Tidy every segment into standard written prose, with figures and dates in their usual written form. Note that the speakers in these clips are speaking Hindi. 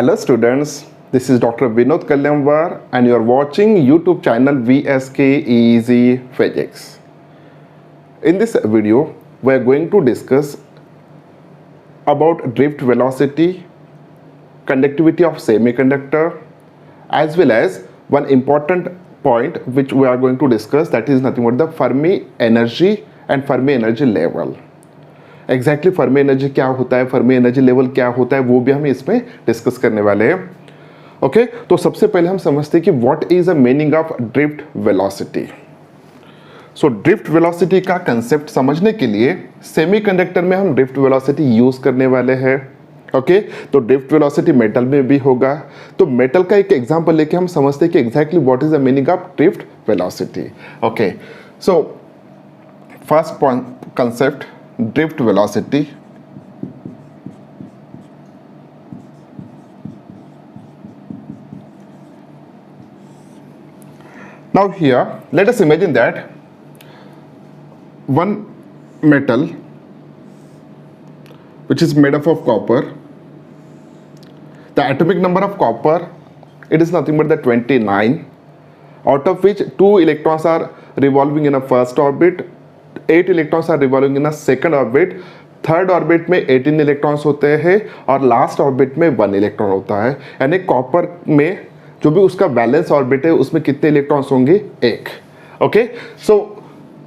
Hello students, this is Dr. Vinod Kalyamwar and you are watching YouTube channel VSK Easy Physics. In this video, we are going to discuss about drift velocity, conductivity of semiconductor, as well as one important point which we are going to discuss, that is nothing but the Fermi energy and Fermi energy level. Exactly Fermi energy क्या होता है, फर्मी एनर्जी लेवल क्या होता है, वो भी हम इसमें डिस्कस करने वाले हैं. ओके, तो सबसे पहले हम समझते हैं कि what is the meaning of drift velocity. So drift velocity का कंसेप्ट समझने के लिए सेमीकंडक्टर में हम ड्रिफ्ट वेलोसिटी यूज करने वाले हैं. ओके, तो ड्रिफ्ट वेलोसिटी मेटल में भी होगा. तो मेटल का एक एग्जांपल लेके हम समझते हैं कि exactly what is the meaning of drift velocity. Okay, so first point concept, drift velocity. Now here let us imagine that one metal which is made up of copper. The atomic number of copper, it is nothing but the 29, out of which 2 electrons are revolving in a first orbit, 8 electrons are revolving in a second orbit, third orbit में 18 इलेक्ट्रॉन्स होते हैं और लास्ट ऑर्बिट में 1 इलेक्ट्रॉन होता है. यानी कॉपर में जो भी उसका बैलेंस ऑर्बिट है उसमें कितने इलेक्ट्रॉन्स होंगे? 1. ओके, सो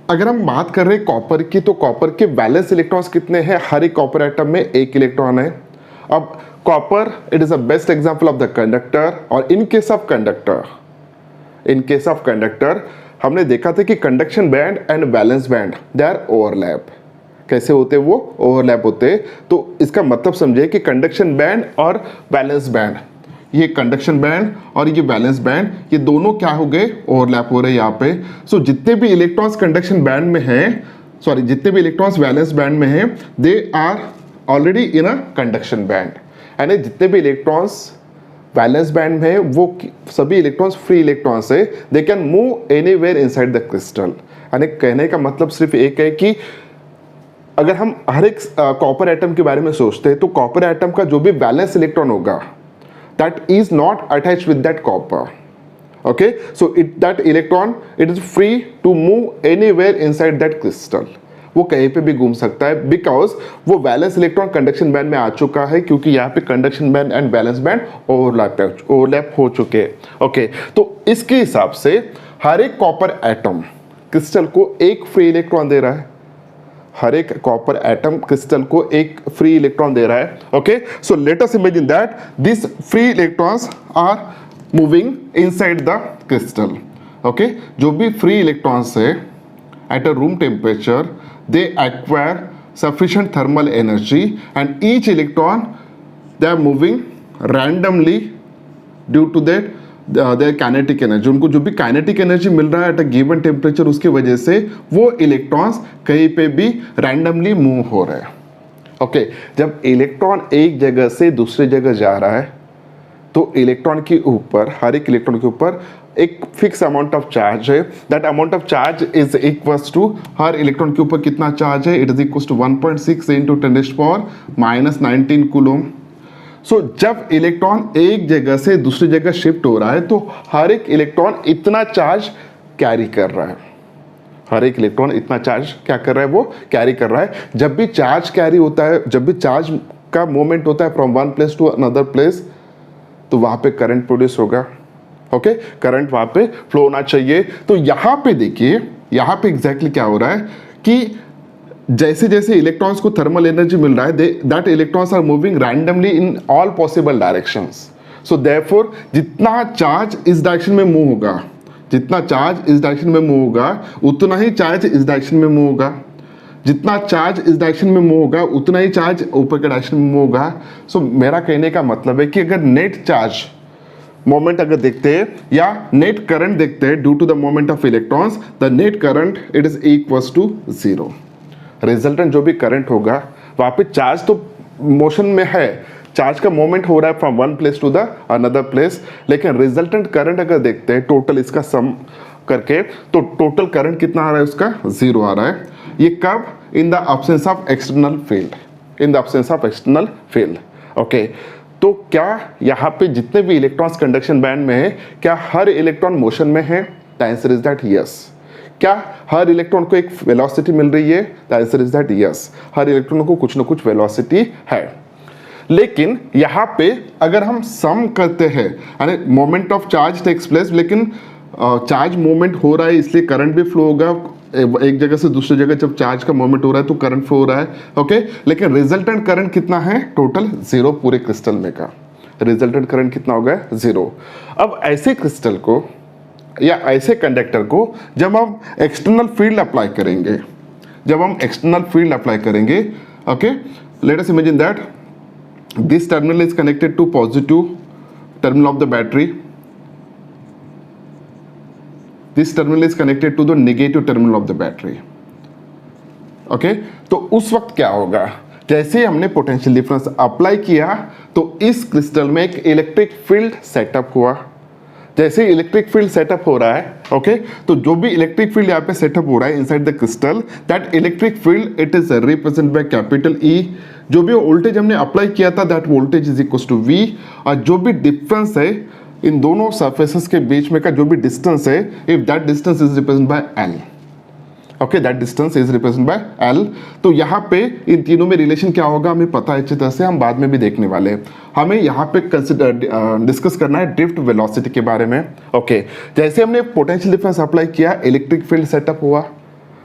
अगर हम बात कर रहे हैं कॉपर की, तो कॉपर के बैलेंस इलेक्ट्रॉन्स कितने हैं? हर एक कॉपर एटम में 1 इलेक्ट्रॉन है. अब copper it is a best example of the conductor. और इन केस ऑफ कंडक्टर हमने देखा था कि conduction band and valence band they are overlap. कैसे होते वो? ओवरलैप होते. तो इसका मतलब समझे कि कंडक्शन बैंड और बैलेंस बैंड, ये कंडक्शन बैंड और ये बैलेंस बैंड, ये दोनों क्या हो गए? ओवरलैप हो रहे हैं यहाँ पे. सो जितने भी इलेक्ट्रॉन्स कंडक्शन बैंड में हैं, सॉरी जितने भी इलेक्ट्रॉन्स बैलेंस बैंड में हैं, they are already in a conduction band. यानी जितने भी इलेक्ट्रॉन्स बैलेंस बैंड में है वो सभी इलेक्ट्रॉन्स फ्री इलेक्ट्रॉन्स है. They can move anywhere inside the crystal. यानी कहने का मतलब सिर्फ एक है कि अगर हम हर एक कॉपर एटम के बारे में सोचते हैं तो कॉपर एटम का जो भी बैलेंस इलेक्ट्रॉन होगा that is not attached with that copper. Okay, so that electron it is free to move anywhere inside that crystal. वो कहीं पे भी घूम सकता है बिकॉज वो बैलेंस इलेक्ट्रॉन कंडक्शन बैंड में आ चुका है, क्योंकि यहाँ पे conduction band and valence band overlap हो चुके हैं. ओके, तो इसके हिसाब से हर एक कॉपर एटम क्रिस्टल को एक फ्री इलेक्ट्रॉन दे रहा है. हर एक कॉपर एटम क्रिस्टल को एक फ्री इलेक्ट्रॉन दे रहा है. Okay, so let us imagine that this free electrons are moving inside the crystal. Okay, जो भी फ्री इलेक्ट्रॉन्स है at a room temperature, they acquire sufficient thermal energy and each electron they are moving randomly due to that their kinetic energy. उनको जो भी kinetic energy मिल रहा है at a given temperature, उसकी वजह से वो इलेक्ट्रॉन्स कहीं पे भी randomly move हो रहे हैं. ओके, जब इलेक्ट्रॉन एक जगह से दूसरी जगह जा रहा है तो इलेक्ट्रॉन के ऊपर, हर एक इलेक्ट्रॉन के ऊपर एक फिक्स अमाउंट ऑफ चार्ज है. That amount of charge is equals to, हर इलेक्ट्रॉन के ऊपर कितना चार्ज है? It is equals to 1.6 into 10⁻⁻⁻19 coulomb. So जब इलेक्ट्रॉन एक जगह से दूसरी जगह शिफ्ट हो रहा है तो हर एक इलेक्ट्रॉन इतना चार्ज कैरी कर रहा है. हर एक इलेक्ट्रॉन इतना चार्ज क्या कर रहा है? वो कैरी कर रहा है. जब भी चार्ज कैरी होता है, जब भी चार्ज का मूवमेंट होता है from one place to another place, तो वहां पे करंट प्रोड्यूस होगा. ओके, करंट वहां पे फ्लो होना चाहिए. तो यहां पे देखिए, यहां पे एग्जैक्टली क्या हो रहा है कि जैसे जैसे इलेक्ट्रॉन्स को थर्मल एनर्जी मिल रहा है, that electrons are moving randomly in all possible directions. So therefore जितना चार्ज इस डायरेक्शन में मूव होगा, जितना चार्ज इस डायरेक्शन में मूव होगा, उतना ही चार्ज इस डायरेक्शन में मूव होगा. जितना चार्ज इस डायरेक्शन में मूव होगा उतना ही चार्ज ऊपर के डायरेक्शन में मूव होगा. सो मेरा कहने का मतलब है कि अगर नेट चार्ज मोमेंट अगर देखते हैं या नेट करंट देखते हैं due to the moment of electrons, the net current it is equals to 0. Resultant जो भी करंट होगा वहां पे चार्ज तो मोशन में है, चार्ज का मोमेंट हो रहा है from one place to the another place, लेकिन रिजल्टेंट करंट अगर देखते हैं टोटल इसका सम करके, तो टोटल करंट कितना आ रहा है? उसका 0 आ रहा है. ये कब? In the absence of external field. In the absence of external field. Okay, तो क्या यहाँ पे जितने भी इलेक्ट्रॉन्स कंडक्शन बैंड में है, क्या हर इलेक्ट्रॉन मोशन में है? The answer is that yes. क्या हर इलेक्ट्रॉन को एक वेलोसिटी मिल रही है? The answer is that yes. Her electron को कुछ ना कुछ वेलोसिटी है। लेकिन यहाँ पे अगर हम सम करते हैं, यानी moment of charge takes place, लेकिन चार्ज मूवमेंट हो रहा है इसलिए करंट भी फ्लो होगा एक जगह से दूसरी जगह। जब चार्ज का मूवमेंट हो रहा है तो करंट फ्लो हो रहा है, ओके। लेकिन रिजल्टेंट करंट कितना है? टोटल 0 पूरे क्रिस्टल में का रिजल्टेंट करंट कितना होगा? 0। अब ऐसे क्रिस्टल को या ऐसे कंडक्टर को जब हम एक्सटर्नल फील्ड अप्लाई करेंगे, okay, late us imagine that this terminal is connected to positive terminal of the battery, this terminal is connected to the negative terminal of the battery, okay। तो उस वक्त क्या होगा? जैसे हमने पोटेंशियल डिफरेंस अप्लाई किया तो इस क्रिस्टल में एक इलेक्ट्रिक फील्ड सेटअप हुआ। जैसे इलेक्ट्रिक फील्ड सेटअप हो रहा है, ओके, तो जो भी इलेक्ट्रिक फील्ड यहाँ पे सेटअप हो रहा है inside the crystal, that electric field it is represent by capital E. जो भी वोल्टेज हमने अप्लाई किया था that voltage is equal to V, और जो भी डिफरेंस है इन दोनों सरफेसेस के बीच में का जो भी डिस्टेंस है, if that distance is represent by L, okay, that distance is represent by L. तो यहाँ पे इन तीनों में रिलेशन क्या होगा हमें पता है अच्छी तरह से, हम बाद में भी देखने वाले हैं। हमें यहाँ पे डिस्कस करना है ड्रिफ्ट वेलोसिटी के बारे में, ओके। जैसे हमने पोटेंशियल डिफरेंस अप्लाई किया, इलेक्ट्रिक फील्ड सेटअप हुआ,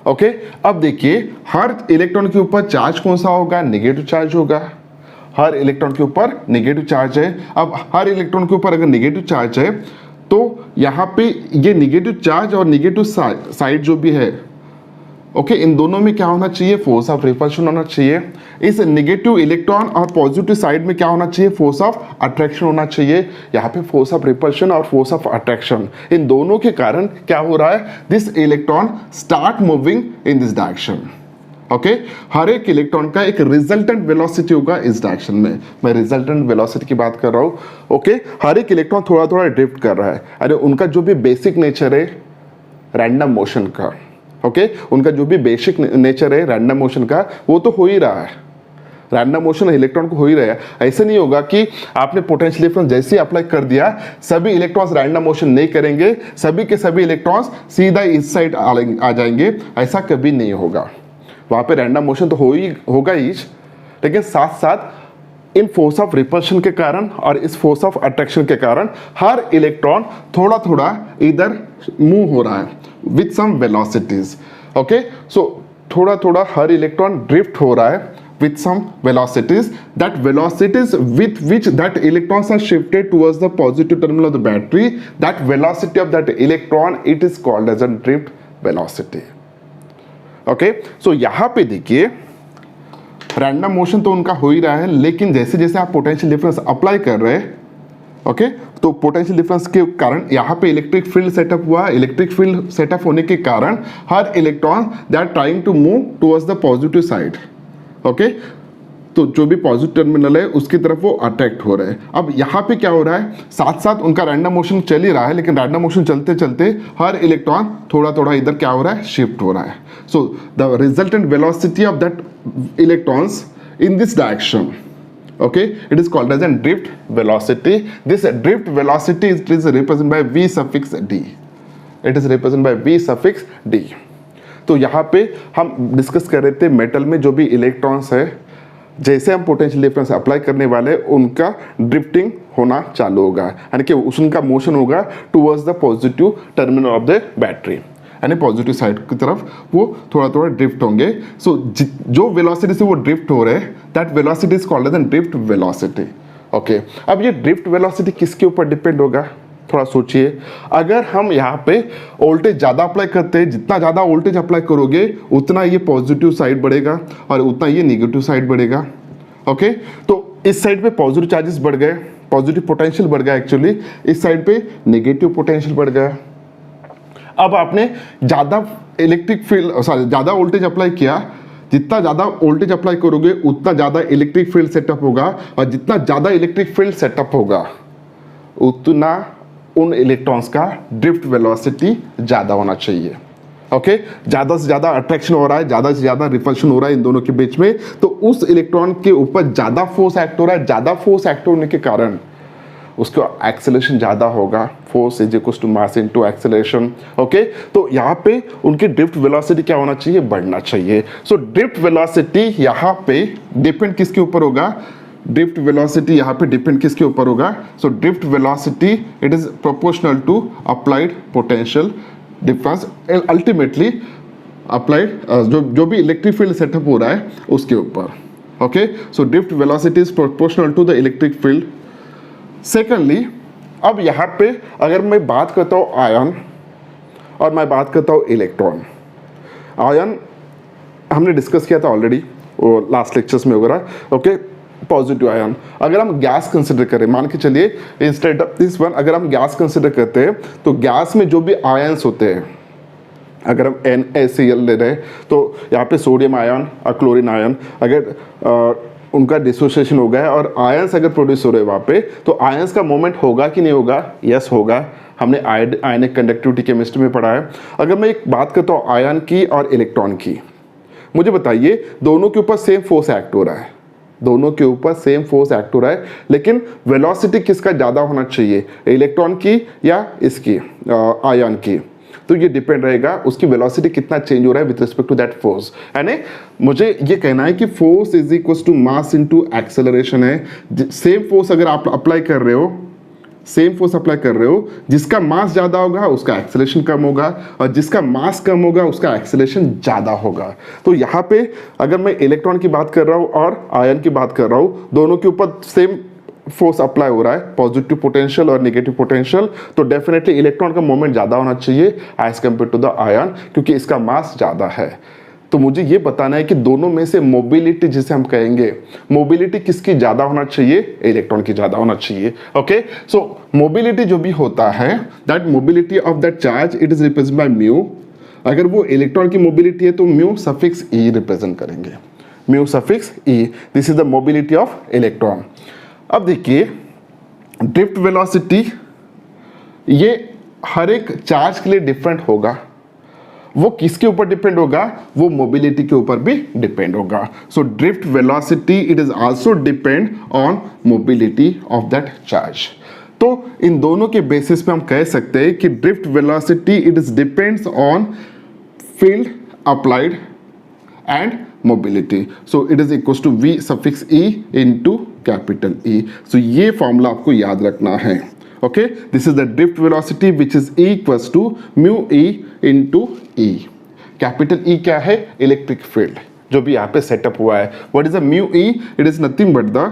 ओके। अब देखिए हर इलेक्ट्रॉन के ऊपर चार्ज कौन सा होगा? नेगेटिव चार्ज होगा। हर इलेक्ट्रॉन के ऊपर नेगेटिव चार्ज है। अब हर इलेक्ट्रॉन के ऊपर अगर नेगेटिव चार्ज है तो यहाँ पे ये नेगेटिव चार्ज और नेगेटिव साइड जो भी है, ओके, इन दोनों में क्या होना चाहिए? फोर्स ऑफ रिपल्शन होना चाहिए। इस नेगेटिव इलेक्ट्रॉन और पॉजिटिव साइड में क्या होना चाहिए? फोर्स ऑफ अट्रैक्शन होना चाहिए। यहाँ पे फोर्स ऑफ रिपल्शन और फोर्स ऑफ अट्रैक्शन, इन दोनों के कारण क्या हो रहा है? This electron start moving in this direction, okay. हर एक इलेक्ट्रॉन का एक रिजल्टेंट वेलोसिटी होगा इस डायरेक्शन में। मैं रिजल्टेंट वेलोसिटी की बात कर रहा हूँ, ओके। हर एक इलेक्ट्रॉन थोड़ा थोड़ा ड्रिफ्ट कर रहा है। अरे उनका जो भी बेसिक नेचर है रैंडम मोशन का, ओके, उनका जो भी बेसिक नेचर है रैंडम मोशन का, वो तो हो ही रहा है। रैंडम मोशन इलेक्ट्रॉन को हो ही रहा है। ऐसे नहीं होगा कि आपने पोटेंशियल डिफरेंस जैसे ही अप्लाई कर दिया सभी इलेक्ट्रॉन्स रैंडम मोशन नहीं करेंगे, सभी के सभी इलेक्ट्रॉन्स सीधा इस साइड आ जाएंगे, ऐसा कभी नहीं होगा। वहाँ पे रैंडम मोशन तो होगा ही, लेकिन साथ साथ इन फोर्स ऑफ रिपल्शन के कारण और इस फोर्स ऑफ अट्रैक्शन के कारण हर इलेक्ट्रॉन थोड़ा थोड़ा इधर मूव हो रहा है विथ सम वेलोसिटीज, ओके। सो थोड़ा थोड़ा हर इलेक्ट्रॉन ड्रिफ्ट हो रहा है with some velocities, that velocities with which that electrons are shifted towards the positive terminal of the battery, that velocity of that electron it is called as a drift velocity, okay। so यहाँ पे देखिए रैंडम मोशन तो उनका हो ही रहा है, लेकिन जैसे जैसे आप पोटेंशियल डिफरेंस अप्लाई कर रहे हैं, ओके, तो पोटेंशियल डिफरेंस के कारण यहाँ पे इलेक्ट्रिक फील्ड सेटअप हुआ। इलेक्ट्रिक फील्ड सेटअप होने के कारण हर electron they are trying to move towards the positive side, okay. तो जो भी पॉजिटिव टर्मिनल है उसकी तरफ वो अट्रैक्ट हो रहे हैं। अब यहाँ पे क्या हो रहा है? साथ साथ उनका रैंडम मोशन चल ही रहा है, लेकिन रैंडम मोशन चलते चलते हर इलेक्ट्रॉन थोड़ा थोड़ा इधर क्या हो रहा है? शिफ्ट हो रहा है। So the resultant velocity of that electrons in this direction, okay, it is called as a drift velocity. This drift velocity is represented by v suffix d, it is represented by v suffix d। तो यहाँ पे हम डिस्कस कर रहे थे मेटल में जो भी इलेक्ट्रॉन्स है, जैसे हम पोटेंशियल डिफरेंस अप्लाई करने वाले उनका ड्रिफ्टिंग होना चालू होगा, यानी कि उनका मोशन होगा towards the positive terminal of the battery, यानी पॉजिटिव साइड की तरफ वो थोड़ा थोड़ा ड्रिफ्ट होंगे। सो जो वेलोसिटी से वो ड्रिफ्ट हो रहे हैं that velocity is called as an drift velocity, okay. अब ये ड्रिफ्ट वेलोसिटी किसके ऊपर डिपेंड होगा? थोड़ा सोचिए। अगर हम यहाँ पे वोल्टेज ज़्यादा अप्लाई करते हैं, जितना ज़्यादा वोल्टेज अप्लाई करोगे उतना ये पॉजिटिव साइड बढ़ेगा और उतना ये नेगेटिव साइड बढ़ेगा, ओके। तो इस साइड पे पॉजिटिव चार्जेस बढ़ गए, पॉजिटिव पोटेंशियल बढ़ गया एक्चुअली, इस साइड पे नेगेटिव पोटेंशियल बढ़ गया। अब आपने ज़्यादा इलेक्ट्रिक फील्ड ज़्यादा वोल्टेज अप्लाई किया, जितना ज़्यादा वोल्टेज अप्लाई करोगे उतना ज़्यादा इलेक्ट्रिक फील्ड सेटअप होगा, और जितना ज़्यादा इलेक्ट्रिक फील्ड सेटअप होगा उतना उन इलेक्ट्रॉन्स का ड्रिफ्ट वेलोसिटी ज़्यादा होना चाहिए, ओके, ज़्यादा से ज़्यादा अट्रैक्शन हो रहा है, ज़्यादा से ज़्यादा रिपल्शन हो रहा है इन दोनों के बीच में, तो उस इलेक्ट्रॉन के ऊपर ज़्यादा फोर्स एक्ट हो रहा है, ज़्यादा फोर्स एक्ट होने के कारण उसका एक्सेलरेशन ज़्यादा होगा। Force is equal to mass into acceleration. Okay, तो यहाँ पे उनकी ड्रिफ्ट वेलोसिटी क्या होना चाहिए, बढ़ना चाहिए। सो ड्रिफ्ट वेलोसिटी यहाँ पे डिपेंड किसके ऊपर होगा, ड्रिफ्ट वेलोसिटी यहाँ पे डिपेंड किसके ऊपर होगा, so drift velocity it is proportional to applied potential difference, ultimately applied जो भी इलेक्ट्रिक फील्ड सेटअप हो रहा है उसके ऊपर। Okay, so drift velocity is proportional to the electric field. Secondly, अब यहाँ पे अगर मैं बात करता हूँ आयन और मैं बात करता हूँ इलेक्ट्रॉन, आयन हमने डिस्कस किया था ऑलरेडी वो लास्ट लेक्चर्स में वगैरह। ओके, पॉजिटिव आयन, अगर हम गैस कंसिडर करें, मान के चलिए इंस्टेड ऑफ दिस वन, अगर हम गैस कंसिडर करते हैं तो गैस में जो भी आयन्स होते हैं, अगर हम NaCl ले रहे हैं तो यहाँ पे सोडियम आयन और क्लोरीन आयन, अगर उनका डिसोसिएशन हो गया है और आयंस अगर प्रोड्यूस हो रहे हैं वहाँ पे, तो आयंस का मूवमेंट होगा कि नहीं होगा, यस होगा। हमने आयनिक कंडक्टिविटी केमिस्ट्री में पढ़ा है। अगर मैं एक बात करता हूँ आयन की और इलेक्ट्रॉन की, मुझे बताइए दोनों के ऊपर सेम फोर्स एक्ट हो रहा है, दोनों के ऊपर सेम फोर्स एक्ट हो रहा है, लेकिन वेलोसिटी किसका ज़्यादा होना चाहिए, इलेक्ट्रॉन की या इसकी आयन की, तो ये डिपेंड रहेगा उसकी वेलोसिटी कितना चेंज हो रहा है with respect to that force. यानी मुझे ये कहना है कि force is equal to mass into acceleration है। सेम फोर्स अगर आप अप्लाई कर रहे हो, सेम फोर्स अप्लाई कर रहे हो, जिसका मास ज्यादा होगा उसका एक्सेलरेशन कम होगा और जिसका मास कम होगा उसका एक्सेलरेशन ज्यादा होगा। तो यहाँ पे अगर मैं इलेक्ट्रॉन की बात कर रहा हूँ और आयन की बात कर रहा हूँ, दोनों के ऊपर सेम फोर्स अप्लाई हो रहा है, पॉजिटिव पोटेंशियल और नेगेटिव पोटेंशियल, तो डेफिनेटली इलेक्ट्रॉन का मोमेंट ज्यादा होना चाहिए as compare to the ion, क्योंकि इसका मास ज्यादा है। तो मुझे ये बताना है कि दोनों में से मोबिलिटी जिसे हम कहेंगे, मोबिलिटी किसकी ज्यादा होना चाहिए, इलेक्ट्रॉन की ज्यादा होना चाहिए। ओके, सो मोबिलिटी जो भी होता है, that mobility of that charge it is represent by mu. अगर वो इलेक्ट्रॉन की मोबिलिटी है तो म्यू सफिक्स ई रिप्रेजेंट करेंगे, mu suffix E, this is the mobility of electron. अब देखिए ड्रिफ्ट वेलोसिटी ये हर एक चार्ज के लिए डिफरेंट होगा, वो किसके ऊपर डिपेंड होगा, वो मोबिलिटी के ऊपर भी डिपेंड होगा। So drift velocity it is also depend on mobility of that charge. तो इन दोनों के बेसिस पे हम कह सकते हैं कि drift velocity it is depends on field applied and mobility, so it is equals to V suffix E into capital E। so ये फॉर्मूला आपको याद रखना है। okay, this is the drift velocity which is equals to mu E into E। Capital E क्या है, इलेक्ट्रिक फील्ड जो भी यहाँ पे सेटअप हुआ है। what is the mu E, it is nothing but the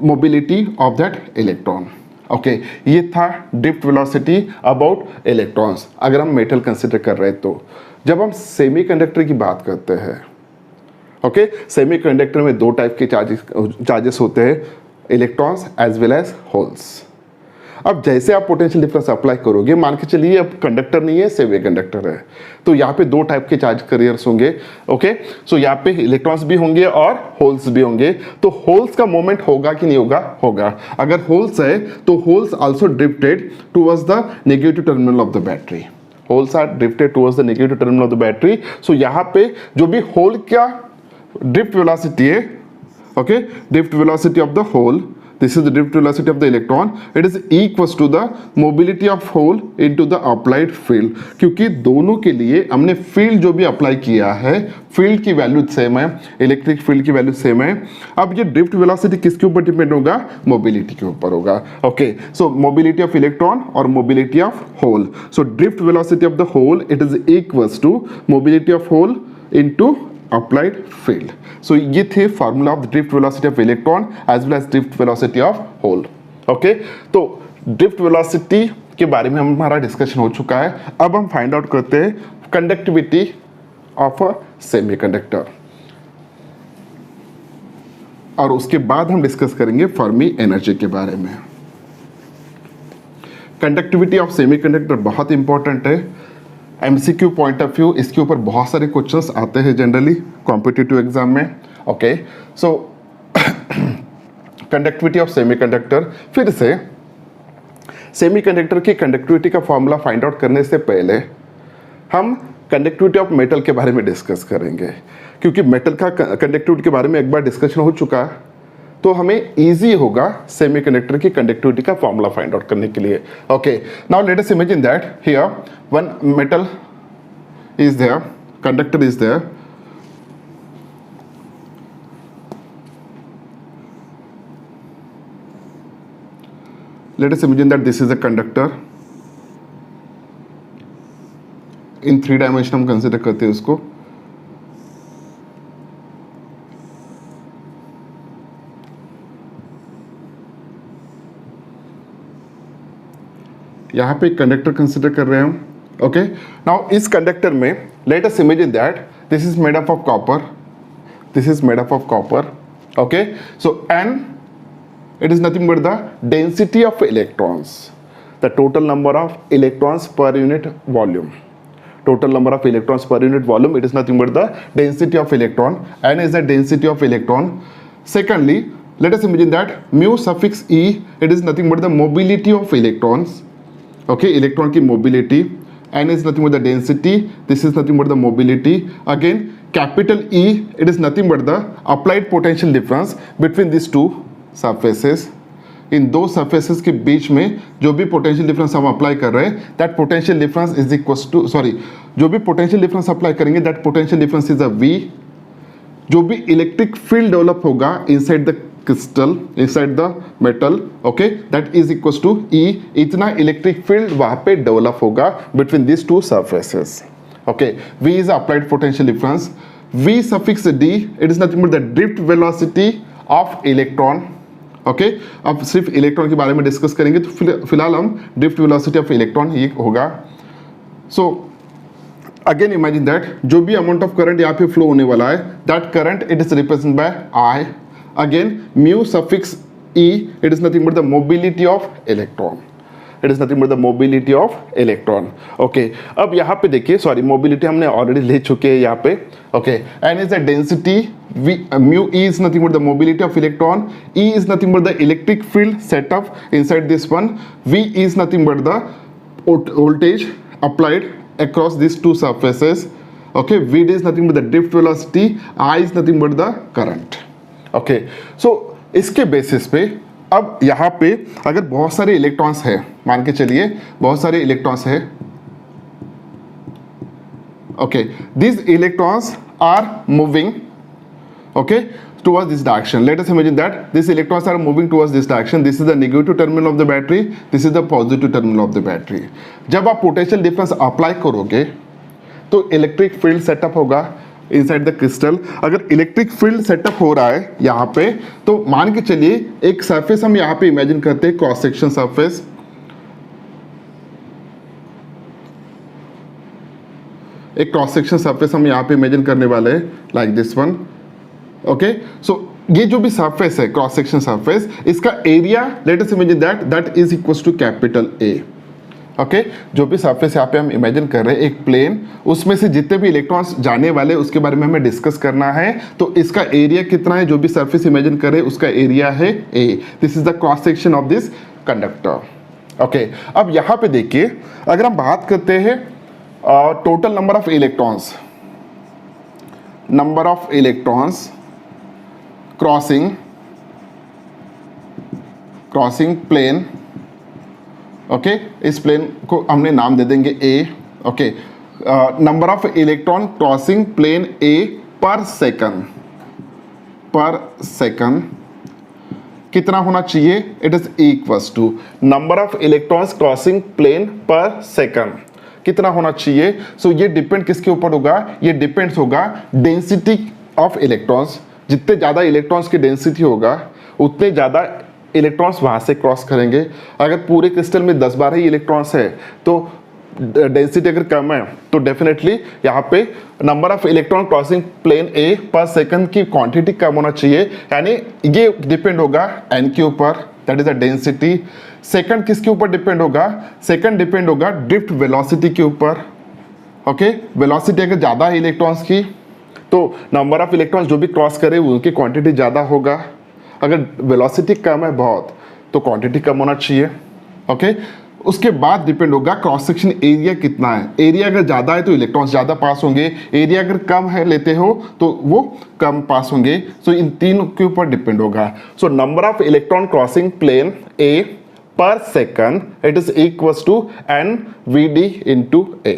mobility of that electron। Okay, ये था ड्रिफ्ट वेलोसिटी अबाउट इलेक्ट्रॉन्स। अगर हम मेटल कंसिडर कर रहे हैं तो जब हम सेमीकंडक्टर की बात करते हैं, ओके, सेमीकंडक्टर में दो टाइप के चार्जेस होते हैं, electrons as well as holes. अब जैसे आप पोटेंशियल डिफरेंस अप्लाई करोगे, मान के चलिए अब कंडक्टर नहीं है, सेमीकंडक्टर है, तो यहाँ पे दो टाइप के चार्ज कैरियर्स होंगे। ओके, सो यहाँ पे इलेक्ट्रॉन्स भी होंगे और होल्स भी होंगे। तो होल्स का मोमेंट होगा कि नहीं होगा, होगा। अगर होल्स है तो holes also drifted towards the negative terminal of the battery, holes are drifted towards the negative terminal of the battery. So यहाँ पे जो भी होल का ड्रिफ्ट वेलोसिटी है, okay, drift velocity of the hole, this is the drift velocity of the electron, it is equals to the mobility of hole into the applied field। क्योंकि दोनों के लिए हमने फील्ड जो भी अप्लाई किया है, फील्ड की वैल्यू सेम है, इलेक्ट्रिक फील्ड की वैल्यू सेम है। अब ये ड्रिफ्ट वेलोसिटी किसके ऊपर डिपेंड होगा, मोबिलिटी के ऊपर होगा। Okay, so mobility of electron और mobility of hole. So drift velocity of the hole it is equals to mobility of hole into applied field। so ये थे formula of the drift velocity of electron as well as drift velocity of hole। okay, तो drift velocity के बारे में हमारा डिस्कशन हो चुका है। अब हम फाइंड आउट करते हैं कंडक्टिविटी ऑफ अ सेमीकंडक्टर और उसके बाद हम डिस्कस करेंगे फर्मी एनर्जी के बारे में। कंडक्टिविटी ऑफ सेमीकंडक्टर बहुत इंपॉर्टेंट है, एमसीक्यू पॉइंट ऑफ व्यू इसके ऊपर बहुत सारे क्वेश्चंस आते हैं जनरली कॉम्पिटिटिव एग्जाम में। Okay, so conductivity of semiconductor, फिर से सेमीकंडक्टर की कंडक्टिविटी का फॉर्मूला फाइंड आउट करने से पहले हम कंडक्टिविटी ऑफ मेटल के बारे में डिस्कस करेंगे, क्योंकि मेटल का कंडक्टिविटी के बारे में एक बार डिस्कशन हो चुका है, तो हमें इजी होगा सेमीकंडक्टर की कंडक्टिविटी का फॉर्मूला फाइंड आउट करने के लिए. Okay, now let us imagine that here one metal is there, conductor is there. Let us imagine that this is a conductor. In 3 dimension हम कंसिडर करते हैं उसको. यहाँ पे एक कंडक्टर कंसिडर कर रहे हैं हम. ओके, नाउ इस कंडक्टर में late us imagine that this is made up of copper. This is made up of copper. Okay, so and it is nothing but the density of electrons, the total number of electrons per unit volume. Total number of electrons per unit volume, it is nothing but the density of electron. N is the density of electron. Secondly, let us imagine that mu suffix e, it is nothing but the mobility of electrons. Okay, electron की mobility. N is nothing but the density. This is nothing but the mobility. Again, capital E, it is nothing but the applied potential difference between these two surfaces. इन दो सरफेसेस के बीच में जो भी पोटेंशियल डिफरेंस हम अप्लाई कर रहे हैं, that potential difference is equal to, sorry, जो भी पोटेंशियल डिफरेंस अप्लाई करेंगे that potential difference is a V. जो भी इलेक्ट्रिक फील्ड डेवलप होगा inside the crystal, inside the metal, okay, that is equal to E. इतना इलेक्ट्रिक फील्ड वहां पे डेवलप होगा between this two surfaces. Okay, V is applied potential difference. V suffix D, it is nothing but the drift velocity of electron. Okay, अब सिर्फ इलेक्ट्रॉन के बारे में डिस्कस करेंगे, तो फिलहाल हम ड्रिफ्ट वेलोसिटी ऑफ इलेक्ट्रॉन ये होगा. सो अगेन इमेजिन दैट जो भी अमाउंट ऑफ करंट यहाँ पे फ्लो होने वाला है, that current it is represent bye I. Again mu suffix E, it is nothing but the mobility of electron. It is nothing but the mobility of electron. Okay, अब यहाँ पे देखिए, सॉरी, मोबिलिटी हमने ऑलरेडी ले चुके हैं यहाँ पे. Okay, N is the density, mu E is nothing but the mobility of electron. E is nothing but the electric field set up inside this one. V is nothing but the voltage applied across these two surfaces. Okay, V is nothing but the drift velocity. I is nothing but the current. Okay, so इसके बेसिस पे अब यहाँ पे अगर बहुत सारे इलेक्ट्रॉन्स है, मान के चलिए बहुत सारे इलेक्ट्रॉन्स है. Okay, these electrons are moving, okay, towards this direction. Let us imagine that these electrons are moving towards this direction. This is the negative terminal of the battery. This is the positive terminal of the battery. जब आप पोटेंशियल डिफरेंस अप्लाई करोगे तो इलेक्ट्रिक फील्ड सेटअप होगा इनसाइड द क्रिस्टल. अगर इलेक्ट्रिक फील्ड सेटअप हो रहा है यहाँ पे, तो मान के चलिए एक सरफेस हम यहाँ पे इमेजिन करते हैं, क्रॉस सेक्शन सरफेस. एक क्रॉस सेक्शन सरफेस हम यहाँ पे इमेजिन करने वाले हैं, like this one. Okay, so ये जो भी सरफेस है क्रॉस सेक्शन सरफेस, इसका area let us imagine that is equal to capital A. Okay, जो भी सरफेस यहाँ पे हम इमेजिन कर रहे हैं, एक प्लेन, उसमें से जितने भी इलेक्ट्रॉन्स जाने वाले उसके बारे में हमें डिस्कस करना है. तो इसका एरिया कितना है, जो भी सरफेस इमेजिन कर रहे हैं उसका एरिया है A. This is the cross section of this conductor. Okay, अब यहाँ पे देखिए, अगर हम बात करते हैं total number of electrons crossing plane. Okay, इस प्लेन को हमने नाम दे देंगे A. Okay, number of electron crossing plane A per second कितना होना चाहिए, it is equals to number of electrons crossing plane per second कितना होना चाहिए. सो ये डिपेंड किसके ऊपर होगा, ये डिपेंड्स होगा डेंसिटी ऑफ इलेक्ट्रॉन्स. जितने ज़्यादा इलेक्ट्रॉन्स की डेंसिटी होगा उतने ज़्यादा इलेक्ट्रॉन्स वहाँ से क्रॉस करेंगे. अगर पूरे क्रिस्टल में 10-12 ही इलेक्ट्रॉन्स है तो डेंसिटी अगर कम है तो डेफिनेटली यहाँ पे number of electron crossing plane A per second की क्वांटिटी कम होना चाहिए. यानी ये डिपेंड होगा n के ऊपर, that is the density. Second किसके ऊपर डिपेंड होगा, सेकंड डिपेंड होगा ड्रिफ्ट वेलोसिटी के ऊपर. ओके, वेलोसिटी अगर ज़्यादा है इलेक्ट्रॉन्स की तो नंबर ऑफ इलेक्ट्रॉन्स जो भी क्रॉस करे उनकी क्वांटिटी ज़्यादा होगा. अगर वेलोसिटी कम है बहुत तो क्वांटिटी कम होना चाहिए. ओके, उसके बाद डिपेंड होगा क्रॉस सेक्शन एरिया कितना है। एरिया अगर ज़्यादा है तो इलेक्ट्रॉन्स ज़्यादा पास होंगे, एरिया अगर कम है लेते हो तो वो कम पास होंगे। सो इन तीनों के ऊपर डिपेंड होगा। So number of electron crossing plane A per second it is equals to NVD into A.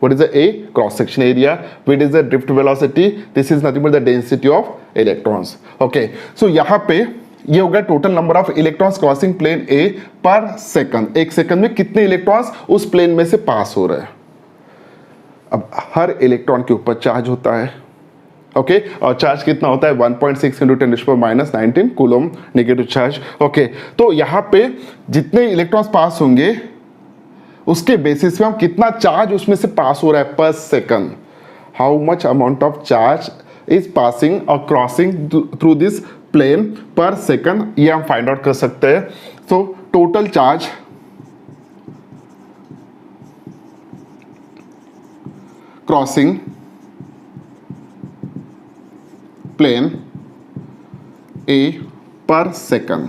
What is the A? Cross section area. What is the drift velocity? This is nothing but the density of electrons. Okay. So यहाँ पे ये होगा total number of electrons crossing plane A per second. एक सेकंड में कितने इलेक्ट्रॉन्स उस प्लेन में से पास हो रहे हैं। अब हर इलेक्ट्रॉन के ऊपर चार्ज होता है, ओके और चार्ज कितना होता है 1.6 × 10⁻⁹ कूलम नेगेटिव चार्ज। ओके तो यहाँ पे जितने इलेक्ट्रॉन्स पास होंगे उसके बेसिस पे हम कितना चार्ज उसमें से पास हो रहा है per second, how much amount of charge is passing और crossing through this plane per second, ये हम फाइंड आउट कर सकते हैं। तो total charge crossing plane A per second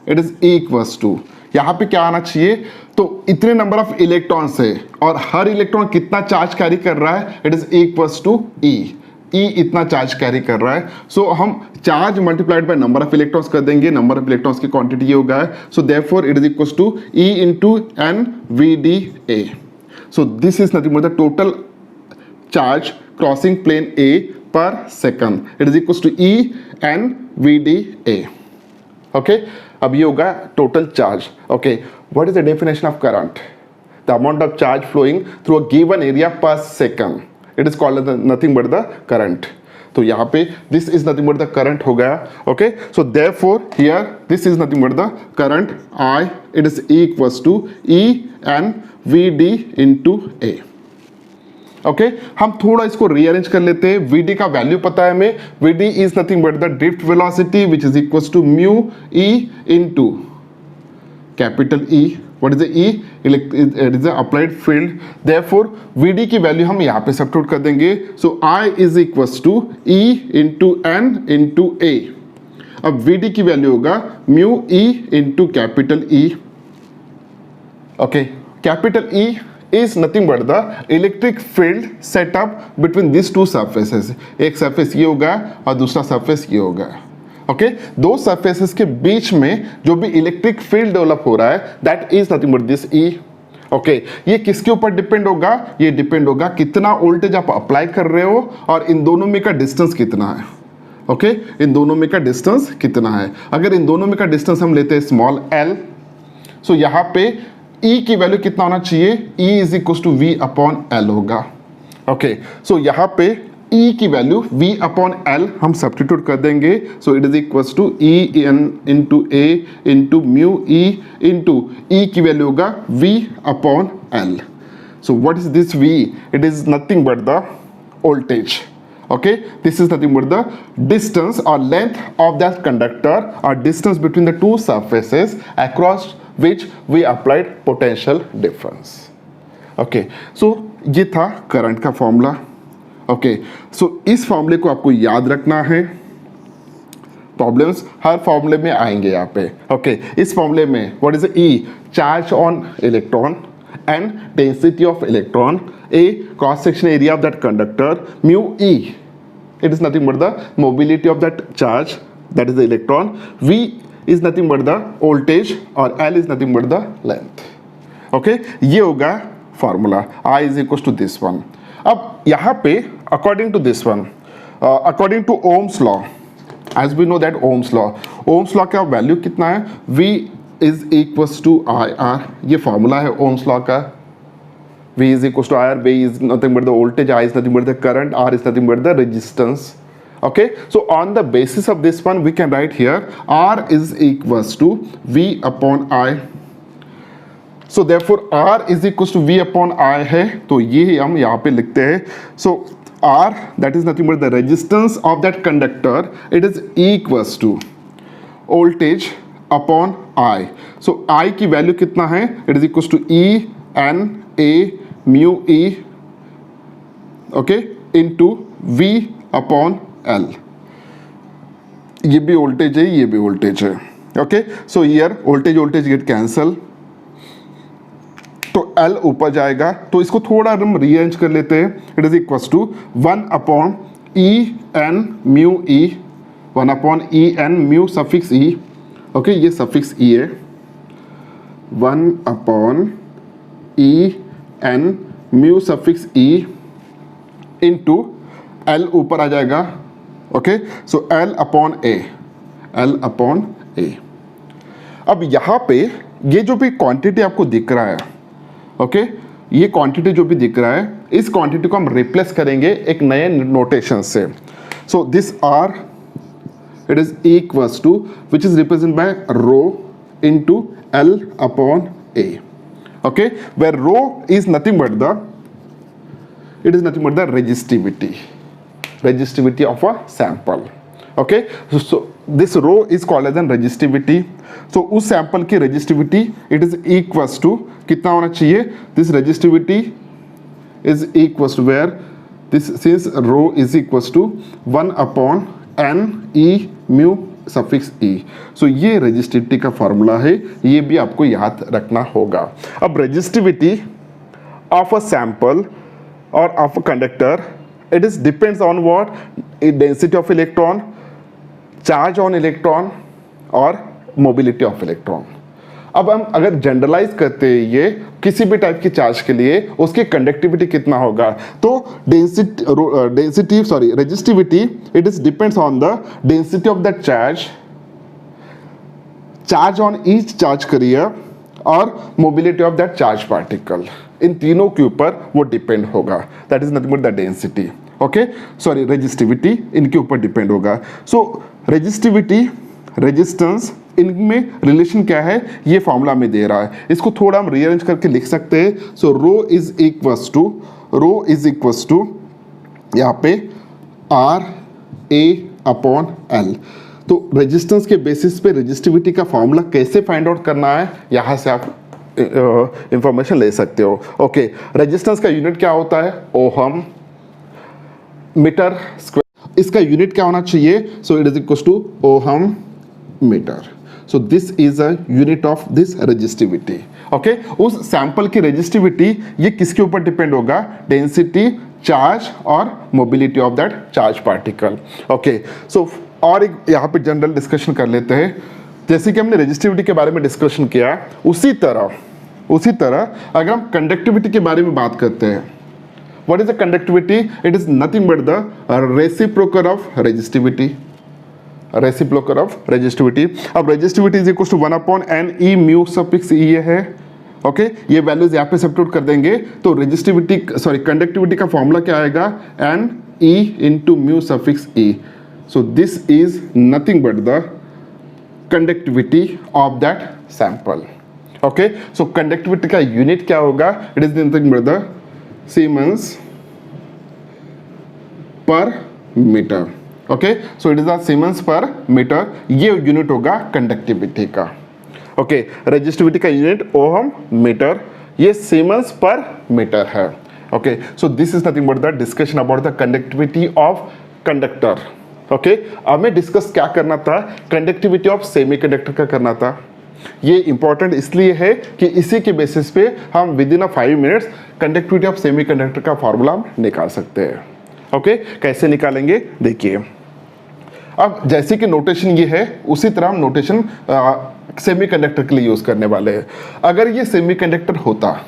it is equals to, यहां पे क्या आना चाहिए, तो इतने नंबर ऑफ इलेक्ट्रॉन्स है और हर इलेक्ट्रॉन कितना चार्ज कैरी कर रहा है, it is equals to e इतना चार्ज कैरी कर रहा है। सो हम charge multiplied by number of electrons कर देंगे, नंबर ऑफ इलेक्ट्रॉन्स की क्वांटिटी ये होगा। So therefore it is equals to e into NVDA। So this is nothing but the total charge crossing plane A per second, it is equals to NVDA। Okay अब ये होगा total charge. Okay what is the definition of current, the amount of charge flowing through a given area per second, it is called nothing but the current. तो यहाँ पे this is nothing but the current हो गया। Okay so therefore here this is nothing but the current I, it is equals to NVD into A। Okay हम थोड़ा इसको रीअरेंज कर लेते हैं। VD का वैल्यू पता है हमें, VD is nothing but the drift velocity which is equals to mu E into capital E। What is the E? It is the applied field. Therefore, VD की वैल्यू हम यहाँ पे सब्स्टिट्यूट कर देंगे। So I is equals to E into N into A। अब VD की वैल्यू होगा mu E into capital E। Okay, capital E is nothing but the electric field set up between these two surfaces। एक सरफेस ये होगा और दूसरा सरफेस ये होगा। ओके दो सरफेसेस के बीच में जो भी इलेक्ट्रिक फील्ड डेवलप हो रहा है that is nothing but this E। Okay ये किसके ऊपर डिपेंड होगा, ये डिपेंड होगा कितना वोल्टेज आप अप्लाई कर रहे हो और इन दोनों में का डिस्टेंस कितना है। ओके इन दोनों में का डिस्टेंस कितना है। अगर इन दोनों में का डिस्टेंस हम लेते हैं स्मॉल l, सो यहाँ पे E की वैल्यू कितना होना चाहिए, E is equal to V upon L होगा। ओके सो यहाँ पे E की वैल्यू V अपॉन L हम सब्स्टिट्यूट कर देंगे। So it is equals to EN into A into mu E into E की वैल्यू होगा V upon L। So what is this V, it is nothing but the voltage. Okay, this is nothing but the distance or length of that conductor or distance between the two surfaces across which we applied potential difference। Okay, so ये था करंट का फॉर्मूला। ओके सो इस फॉर्मूले को आपको याद रखना है, प्रॉब्लम्स हर फॉर्मूले में आएंगे यहाँ पे। ओके इस फॉर्मूले में what is E, charge on electron, N density of electron, A cross section area of that conductor, mu E it is nothing but the mobility of that charge that is the electron, V is nothing but the voltage और L is nothing but the length। Okay ये होगा formula I is equals to this one। अब यहाँ पे according to this one, according to Ohm's law, as we know that Ohm's law का वैल्यू कितना है, V is equals to IR, ये फॉर्मूला है Ohm's law का। V is equals to IR, V is nothing but the voltage, I is nothing but the current, R is nothing but the resistance। Okay, so on the basis of this one we can write here R is equals to V upon I। So therefore R is equals to V upon I है, तो ये हम यहाँ पे लिखते हैं। So R that is nothing but the resistance of that conductor, it is equals to voltage upon I। So I की वैल्यू कितना है, it is equals to E N A mu E okay into V upon L। ये भी वोल्टेज है, ये भी वोल्टेज है। Okay, so here voltage get cancel, तो L ऊपर जाएगा, तो इसको थोड़ा हम रीअरेंज कर लेते हैं. It is equal to 1 upon E N mu E, 1 upon E N mu suffix E. Okay, ये सफिक्स ई है. 1 upon E N mu suffix E into L ऊपर आ जाएगा. Okay, so L upon A, L upon A. अब यहाँ पे ये जो भी क्वांटिटी आपको दिख रहा है, ओके, ये क्वांटिटी जो भी दिख रहा है, इस क्वांटिटी को हम रिप्लेस करेंगे एक नए नोटेशन से. So this are it is equals to which is represent by rho into L upon A. Okay, where rho is nothing but the, it is nothing but the resistivity of a sample. Okay, so this rho is called as an resistivity. So उस sample की resistivity it is equals to कितना होना चाहिए? This resistivity is equals to where this, since rho is equals to 1 upon n e mu suffix e. सो ये रेजिस्टिविटी का फॉर्मूला है, ये भी आपको याद रखना होगा. अब resistivity of a sample or of a conductor, it is depends on what? Density of electron, charge on electron और mobility of electron. अब हम अगर जनरलाइज करते हैं ये किसी भी टाइप की चार्ज के लिए, उसकी कंडक्टिविटी कितना होगा? तो resistivity it is depends on the density of the charge on each charge carrier और mobility of that charge particle. इन तीनों के ऊपर वो डिपेंड होगा. That is nothing but the density. Okay, sorry, resistivity इनके ऊपर डिपेंड होगा. सो रेजिस्टिविटी, रेजिस्टेंस, इनमें रिलेशन क्या है ये फॉर्मूला में दे रहा है. इसको थोड़ा हम रीअरेंज करके लिख सकते हैं. सो रो इज इक्वल्स टू यहाँ पे आर ए अपॉन एल. तो रेजिस्टेंस के बेसिस पे रेजिस्टिविटी का फॉर्मूला कैसे फाइंड आउट करना है, यहाँ से आप इंफॉर्मेशन ले सकते हो. ओके, रेजिस्टेंस का यूनिट क्या होता है? Ohm metre square. इसका यूनिट क्या होना चाहिए? So it is equal to ohm metre. So this is a unit of this resistivity. Okay, उस सैंपल की रेजिस्टिविटी ये किसके ऊपर डिपेंड होगा? डेंसिटी, चार्ज और mobility of that charge particle. Okay, so और एक यहाँ पे जनरल डिस्कशन कर लेते हैं. जैसे कि हमने रेजिस्टिविटी के बारे में डिस्कशन किया, उसी तरह अगर हम कंडक्टिविटी के बारे में बात करते हैं, what is the conductivity? It is nothing but the reciprocal of resistivity. अब resistivity is equal to 1 upon n e mu suffix ई है. ओके, ये वैल्यूज यहाँ पे सब्स्टिट्यूट कर देंगे, तो कंडक्टिविटी का फॉर्मूला क्या आएगा? N e into mu suffix e. So this is nothing but the conductivity of that sample. Okay, so conductivity का यूनिट क्या होगा? It is nothing but the siemens per metre. Okay, so it is the siemens per metre. ये यूनिट होगा कंडक्टिविटी का. ओके, रेजिस्टिविटी का यूनिट ओहम मीटर, ये सीमेंस पर मीटर है. Okay, so this is nothing but the discussion about the conductivity of conductor. Okay, हमें डिस्कस क्या करना था? कंडक्टिविटी ऑफ सेमीकंडक्टर का करना था. ये इंपॉर्टेंट इसलिए है कि इसी के बेसिस पे हम with in 5 minutes conductivity of semiconductor का फॉर्मूला निकाल सकते हैं. ओके, कैसे निकालेंगे देखिए. अब जैसे कि नोटेशन ये है, उसी तरह हम नोटेशन सेमीकंडक्टर के लिए यूज करने वाले हैं. अगर ये सेमीकंडक्टर होता,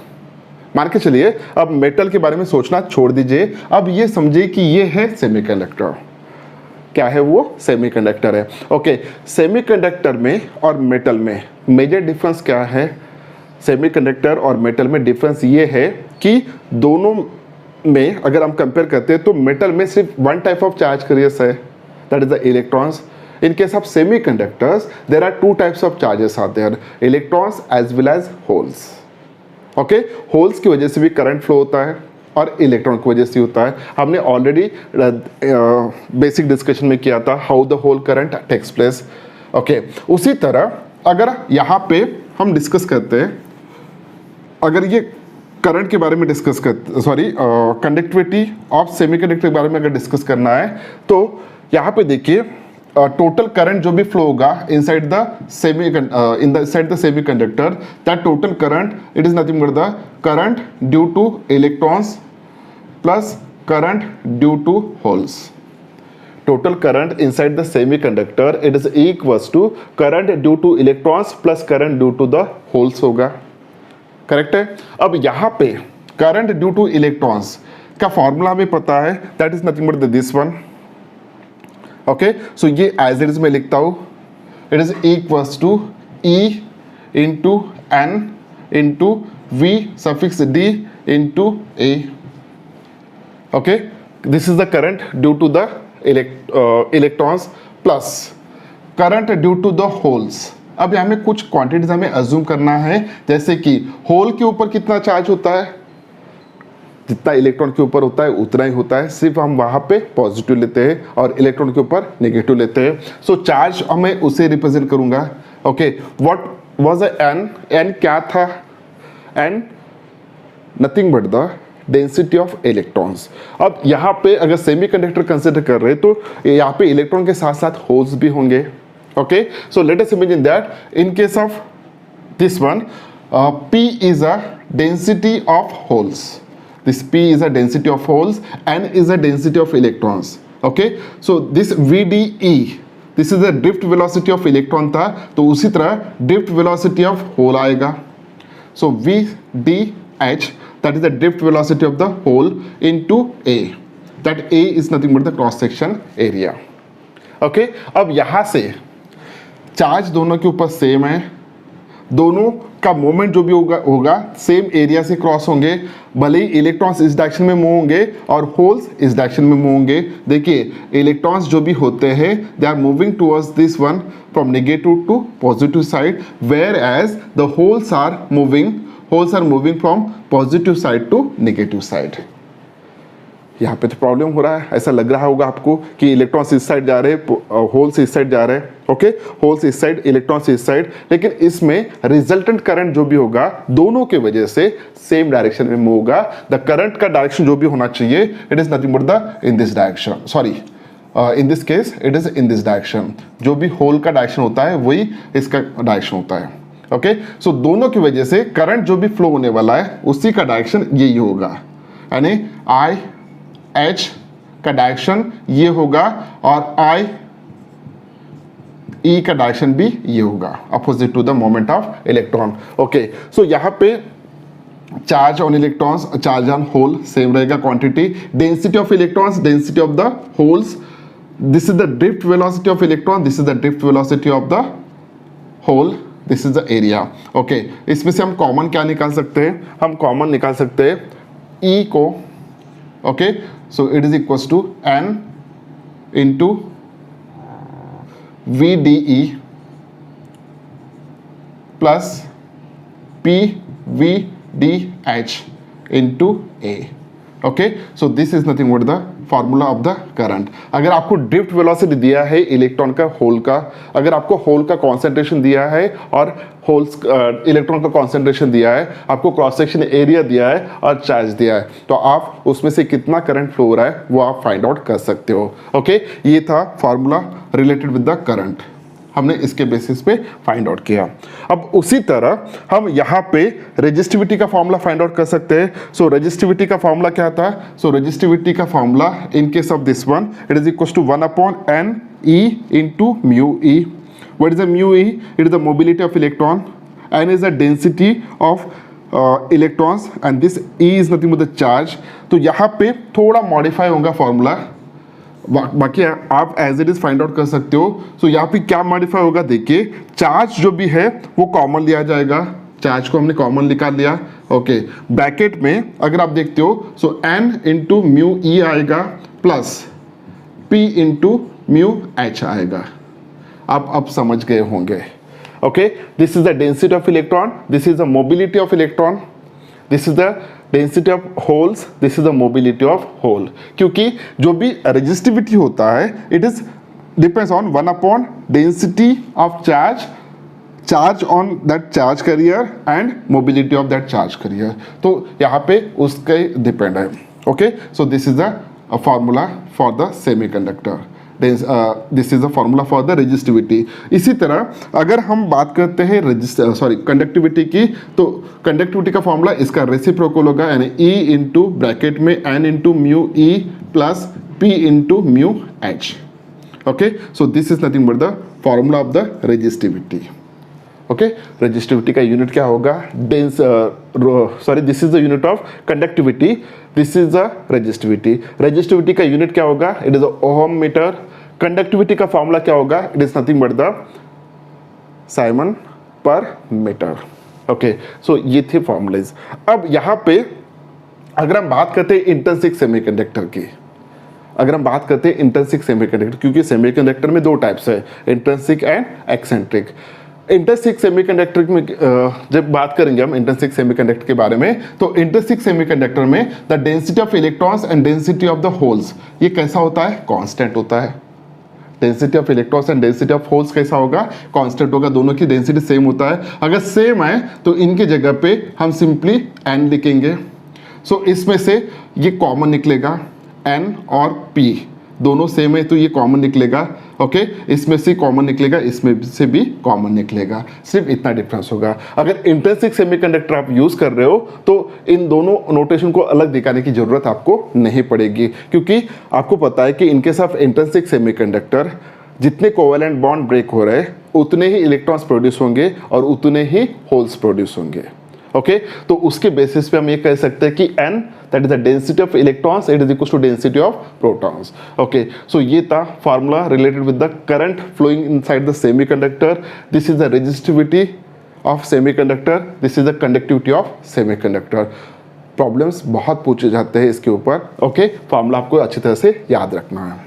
मान के चलिए, अब मेटल के बारे में सोचना छोड़ दीजिए, अब ये समझिए कि ये है सेमीकंडक्टर. क्या है वो? सेमीकंडक्टर है. ओके, सेमीकंडक्टर में और मेटल में मेजर डिफरेंस क्या है? सेमीकंडक्टर और मेटल में डिफरेंस ये है कि दोनों में अगर हम कंपेयर करते हैं तो मेटल में सिर्फ one type of charge carriers है, that is the electrons. In case of semiconductors, there are 2 types of charges are there, electrons as well as holes. Okay, holes की वजह से भी करंट फ्लो होता है और इलेक्ट्रॉन की वजह से होता है. हमने ऑलरेडी बेसिक डिस्कशन में किया था how the hole current takes place. Okay, उसी तरह अगर यहाँ पे हम डिस्कस करते हैं, अगर ये करंट के बारे में डिस्कस करते, कंडक्टिविटी ऑफ सेमीकंडक्टर के बारे में अगर डिस्कस करना है, तो यहाँ पे देखिए टोटल करंट जो भी फ्लो होगा inside the semiconductor, that total current it is nothing but the current due to electrons plus current due to holes. Total current inside the semiconductor it is equals to current due to electrons plus current due to the holes होगा. करेक्ट है. अब यहाँ पे करंट ड्यू टू इलेक्ट्रॉन्स का फॉर्मूला हमें पता है, that is nothing but this one. Okay, so ये एज इट इज मैं लिखता हूँ, it is equals to E into N into V suffix D into A. Okay, this is the current due to the electrons plus current due to the holes. अब यहाँ में कुछ क्वांटिटीज हमें अज्यूम करना है, जैसे कि होल के ऊपर कितना चार्ज होता है, जितना इलेक्ट्रॉन के ऊपर होता है उतना ही होता है, सिर्फ हम वहां पे पॉजिटिव लेते हैं और इलेक्ट्रॉन के ऊपर नेगेटिव लेते हैं. सो चार्ज मैं उसे रिप्रेजेंट करूंगा. Okay, what was N, N क्या था, N nothing but the density of electrons. अब यहाँ पे अगर सेमीकंडक्टर कंसिडर कर रहे हैं तो यहाँ पे इलेक्ट्रॉन के साथ साथ होल्स भी होंगे. Okay, so let us imagine that in case of this one P is a density of holes. This P is a density of holes, N is a density of electrons. Okay, so this VDE, this is the drift velocity of electron था, तो उसी तरह drift velocity of hole आएगा. So VDH, that is the drift velocity of the hole into A. That A is nothing but the cross section area. Okay, अब यहाँ से चार्ज दोनों के ऊपर सेम है, दोनों का मोमेंट जो भी होगा सेम एरिया से क्रॉस होंगे, भले ही इलेक्ट्रॉन्स इस डायरेक्शन में मूव होंगे और होल्स इस डायरेक्शन में मूव होंगे. देखिए इलेक्ट्रॉन्स जो भी होते हैं they are moving towards this one from negative to positive side, whereas the holes are moving from positive side to negative side. यहाँ पे तो प्रॉब्लम हो रहा है, ऐसा लग रहा होगा आपको कि इलेक्ट्रॉन्स इस साइड जा रहे हैं, होल्स इस साइड जा रहे हैं. ओके, होल्स इस साइड, इलेक्ट्रॉन्स इस साइड, लेकिन इसमें रिजल्टेंट करंट जो भी होगा दोनों के वजह से सेम डायरेक्शन में मूव होगा. द करंट का डायरेक्शन जो भी होना चाहिए it is nothing but the in this direction, sorry in this case it is in this direction. जो भी होल का डायरेक्शन होता है वही इसका डायरेक्शन होता है. ओके, सो दोनों की वजह से करंट जो भी फ्लो होने वाला है उसी का डायरेक्शन यही होगा, यानी आई एच का डायरेक्शन ये होगा और आई ई का डायरेक्शन भी ये होगा, opposite to the moment of electron. Okay, so यहाँ पे charge on electrons, charge on hole same रहेगा quantity. Density of electrons, density of the holes, this is the drift velocity of electron, this is the drift velocity of the hole, this is the area. Okay, इसमें से हम कॉमन क्या निकाल सकते हैं, हम कॉमन निकाल सकते हैं ई को. Okay, so it is equals to N into VDE plus PVDH into A. Okay, so this is nothing but the formula of the current. अगर आपको ड्रिफ्ट वेलोसिटी दिया है इलेक्ट्रॉन का, होल का, अगर आपको होल का कॉन्सेंट्रेशन दिया है और होल्स इलेक्ट्रॉन का कॉन्सेंट्रेशन दिया है, आपको क्रॉस सेक्शन एरिया दिया है और चार्ज दिया है, तो आप उसमें से कितना करंट फ्लो हो रहा है वो आप फाइंड आउट कर सकते हो. ओके, ये था formula related with the current, हमने इसके बेसिस पे फाइंड आउट किया. अब उसी तरह हम यहाँ पे रेजिस्टिविटी का फॉर्मूला फाइंड आउट कर सकते हैं. सो रेजिस्टिविटी का फॉर्मूला क्या था, सो रेजिस्टिविटी का formula in case of this one it is equal to 1/n E into mu E. What is the mu E? It is the mobility of electron. N is the density of electrons and this E is nothing but the charge. तो यहाँ पे थोड़ा मॉडिफाई होगा फॉर्मूला, बाकी आप as it is find out कर सकते हो. सो यहाँ पे क्या मॉडिफाई होगा, देखिए चार्ज जो भी है वो कॉमन लिया जाएगा, चार्ज को हमने कॉमन निकाल लिया. ओके, ब्रैकेट में अगर आप देखते हो so n into mu E आएगा plus p into mu H आएगा. आप अब समझ गए होंगे. Okay, this is the density of electron, this is the mobility of electron, this is the density of holes, this is the mobility of hole. क्योंकि जो भी रेजिस्टिविटी होता है it is depends on 1/, density of charge on that charge carrier and mobility of that charge career. तो यहाँ पे उसके डिपेंड है. Okay, so this is the formula for the semiconductor. This is the formula for the resistivity. इसी तरह अगर हम बात करते हैं कंडक्टिविटी की, तो कंडक्टिविटी का फॉर्मूला इसका रेसिप्रोकल होगा, यानी E इंटू ब्रैकेट में N into mu E plus P into mu H। Okay, so this is nothing but the formula of the resistivity. Okay, resistivity का यूनिट क्या होगा? This is the unit of conductivity, this is the resistivity. Resistivity का यूनिट क्या होगा? It is ohm meter. Conductivity का फॉर्मूला क्या होगा? It is nothing but the siemens per metre. Okay, so ये थे फॉर्मूलेज। अब यहाँ पे अगर हम बात करते हैं इंट्रिंसिक सेमीकंडक्टर की, अगर हम बात करते हैं इंट्रिंसिक सेमीकंडक्टर, क्योंकि सेमीकंडक्टर में दो टाइप्स है, intrinsic and eccentric. Intrinsic semiconductor में जब बात करेंगे हम इंट्रिंसिक सेमीकंडक्टर के बारे में, तो इंट्रिंसिक सेमीकंडक्टर में the density of electrons and density of the holes, ये कैसा होता है? कांस्टेंट होता है। Density of electrons and density of holes कैसा होगा? कांस्टेंट होगा, दोनों की डेंसिटी सेम होता है। अगर सेम है तो इनकी जगह पे हम सिंपली n लिखेंगे। सो इसमें से ये कॉमन निकलेगा, n और p दोनों सेम है तो ये कॉमन निकलेगा। ओके, इसमें से कॉमन निकलेगा, इसमें से भी कॉमन निकलेगा, सिर्फ इतना डिफरेंस होगा। अगर इंट्रिंसिक सेमीकंडक्टर आप यूज कर रहे हो तो इन दोनों नोटेशन को अलग दिखाने की जरूरत आपको नहीं पड़ेगी, क्योंकि आपको पता है कि इनके साथ इंट्रिंसिक सेमीकंडक्टर जितने कोवेलेंट बॉन्ड ब्रेक हो रहे हैं उतने ही इलेक्ट्रॉन्स प्रोड्यूस होंगे और उतने ही होल्स प्रोड्यूस होंगे। ओके, तो उसके बेसिस पे हम ये कह सकते हैं कि n that is the density of electrons, it is equal to density of protons. Okay, so ये था formula related with the current flowing inside the semiconductor. This is the resistivity of semiconductor, this is the conductivity of semiconductor. Problems बहुत पूछे जाते हैं इसके ऊपर। ओके, फार्मूला आपको अच्छी तरह से याद रखना है।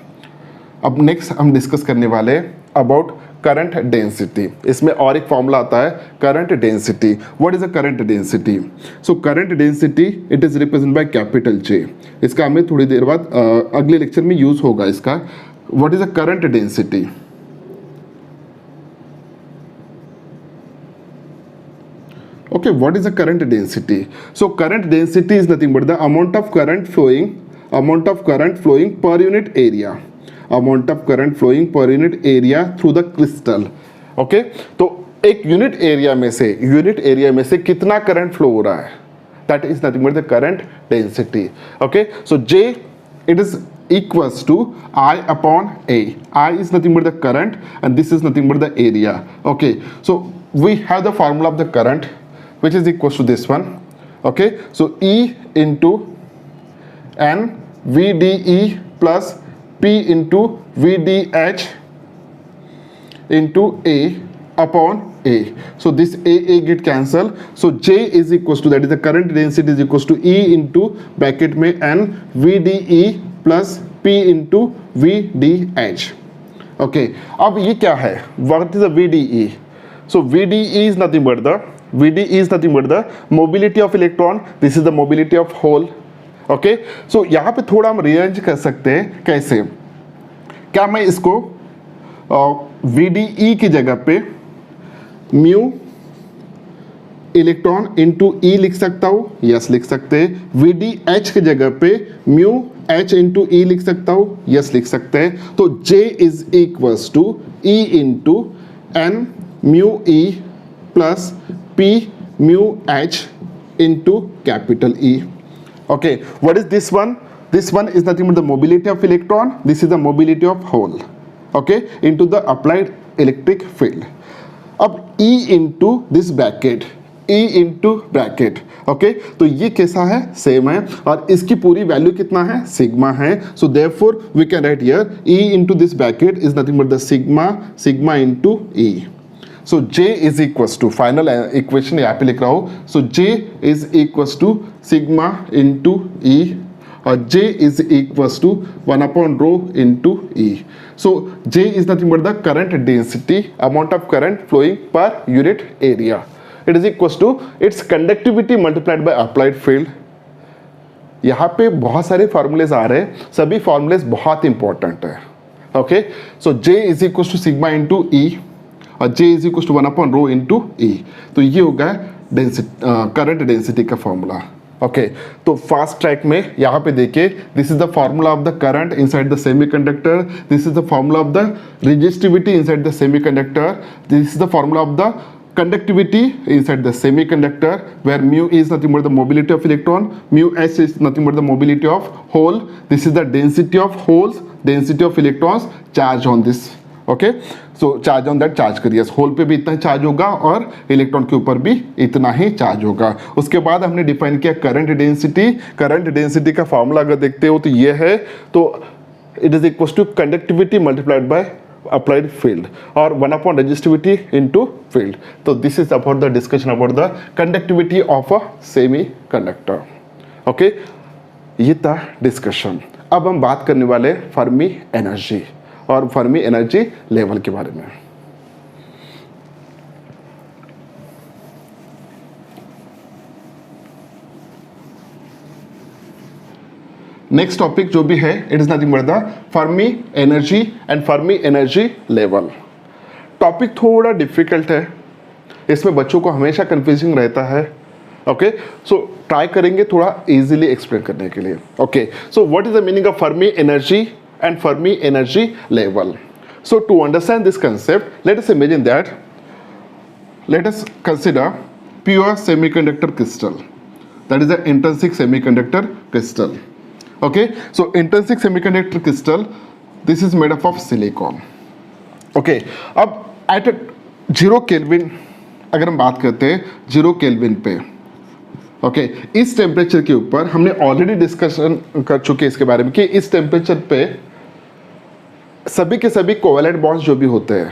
अब नेक्स्ट हम डिस्कस करने वाले अबाउट करंट डेंसिटी। इसमें और एक फॉर्मूला आता है current density. What is a current density? So current density it is represent by capital J। इसका हमें थोड़ी देर बाद अगले लेक्चर में यूज होगा इसका। What is a current density? Okay, what is the current density? So current density is nothing but the amount of current flowing per unit area, amount of current flowing per unit area through the crystal. Okay, तो एक यूनिट एरिया में से कितना करंट फ्लो हो रहा है, that is nothing but the current density. Okay, so J it is equals to I upon A. I is nothing but the current and this is nothing but the area. Okay, so we have the formula of the current which is equals to this one. Okay, so E into N VDE plus P into VDH into A upon A. So this A get cancel. So J is equals to, that is the current density is equals to E into bracket में N VDE plus P into VDH. Okay, अब ये क्या है? What is the VDE? So VDE is nothing but the mobility of electron. This is the mobility of hole. Okay, so यहाँ पे थोड़ा हम rearrange कर सकते हैं। कैसे? क्या मैं इसको VDE की जगह पे म्यू इलेक्ट्रॉन इंटू E लिख सकता हूँ? यस, लिख सकते हैं। VDH की जगह पे म्यू H इंटू E लिख सकता हूँ? यस, लिख सकते हैं। तो J is equals to E into N mu E plus P mu H into capital E. Okay, what is this one? This one is nothing but the mobility of electron. This is the mobility of hole. Okay, into the applied electric field. अब E into this bracket, E into bracket. Okay, तो ये कैसा है? सेम है और इसकी पूरी वैल्यू कितना है? सिग्मा है। So therefore we can write here E into this bracket is nothing but the sigma into E. So J is equals to, final equation यहाँ पे लिख रहा हूँ। So J is equals to sigma into E और J is equals to 1 upon rho into E. So J is nothing but the current density, amount of current flowing per unit area. It is equals to its conductivity multiplied by applied field. यहाँ पे बहुत सारे फॉर्मूलेज आ रहे हैं, सभी फॉर्मूलेज बहुत इंपॉर्टेंट है। Okay, so J is equals to sigma into E और J is equal to 1 upon rho into E। तो ये होगा करंट डेंसिटी का फॉर्मूला। ओके तो फास्ट ट्रैक में यहाँ पे देखिए, this is the formula of the current inside the semiconductor, this is the formula of the resistivity inside the semiconductor, this is the formula of the conductivity inside the semiconductor, where mu is nothing but the mobility of electron, mu s is nothing but the mobility of hole, this is the density of holes, density of electrons, charge on this. Okay so charge on that charge करिए, होल पे भी इतना चार्ज होगा और इलेक्ट्रॉन के ऊपर भी इतना ही चार्ज होगा। उसके बाद हमने डिफाइन किया करंट डेंसिटी। करंट डेंसिटी का फॉर्मूला अगर देखते हो तो ये है, तो it is equal to conductivity multiplied by applied field or 1 upon resistivity into field. So this is about the discussion about the conductivity of a semiconductor. Okay, ये था डिस्कशन। अब हम बात करने वाले फर्मी एनर्जी और फर्मी एनर्जी लेवल के बारे में। नेक्स्ट टॉपिक जो भी है, it is nothing but the Fermi energy and Fermi energy level. Topic थोड़ा डिफिकल्ट है, इसमें बच्चों को हमेशा कंफ्यूजिंग रहता है। ओके सो ट्राई करेंगे थोड़ा इजीली एक्सप्लेन करने के लिए। Okay so what is the meaning of Fermi energy and Fermi energy level? So to understand this concept, let us imagine that, let us consider pure semiconductor crystal, that is the intrinsic semiconductor crystal. Okay, so intrinsic semiconductor crystal, this is made up of silicon. Okay, अब at 0 केल्विन अगर हम बात करते हैं 0 केल्विन पे, ओके इस टेम्परेचर के ऊपर हमने ऑलरेडी डिस्कशन कर चुके हैं इसके बारे में कि इस टेम्परेचर पे सभी के सभी कोवेलेंट बॉन्ड्स जो भी होते हैं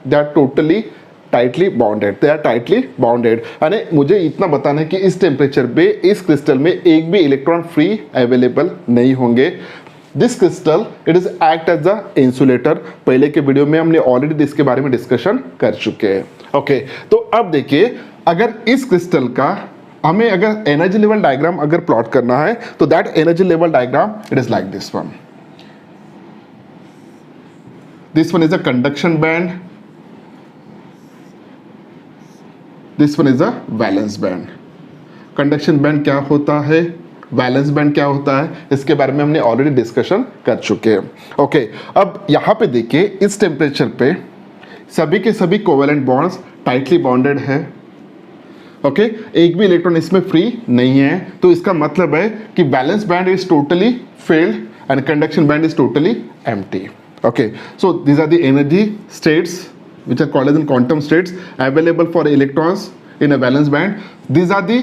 they are totally tightly bounded, they are tightly bounded. यानी मुझे इतना बताना है कि इस टेम्परेचर पे इस क्रिस्टल में एक भी इलेक्ट्रॉन फ्री अवेलेबल नहीं होंगे। This crystal it is act as a insulator. पहले के वीडियो में हमने ऑलरेडी इसके बारे में डिस्कशन कर चुके हैं। ओके तो अब देखिए, अगर इस क्रिस्टल का हमें अगर एनर्जी लेवल डायग्राम अगर प्लॉट करना है तो that energy level diagram it is like this one. This one is a conduction band, this one is a valence band. Conduction band क्या होता है, वैलेंस बैंड क्या होता है, इसके बारे में हमने ऑलरेडी डिस्कशन कर चुके हैं। ओके अब यहाँ पे देखिए, इस टेम्परेचर पे सभी के सभी कोवेलेंट बॉन्ड्स टाइटली बाउंडेड है। ओके एक भी इलेक्ट्रॉन इसमें फ्री नहीं है, तो इसका मतलब है कि valence band is totally filled and conduction band is totally empty. Okay so these are the energy states which are called as in quantum states available for electrons in a valence band. These are the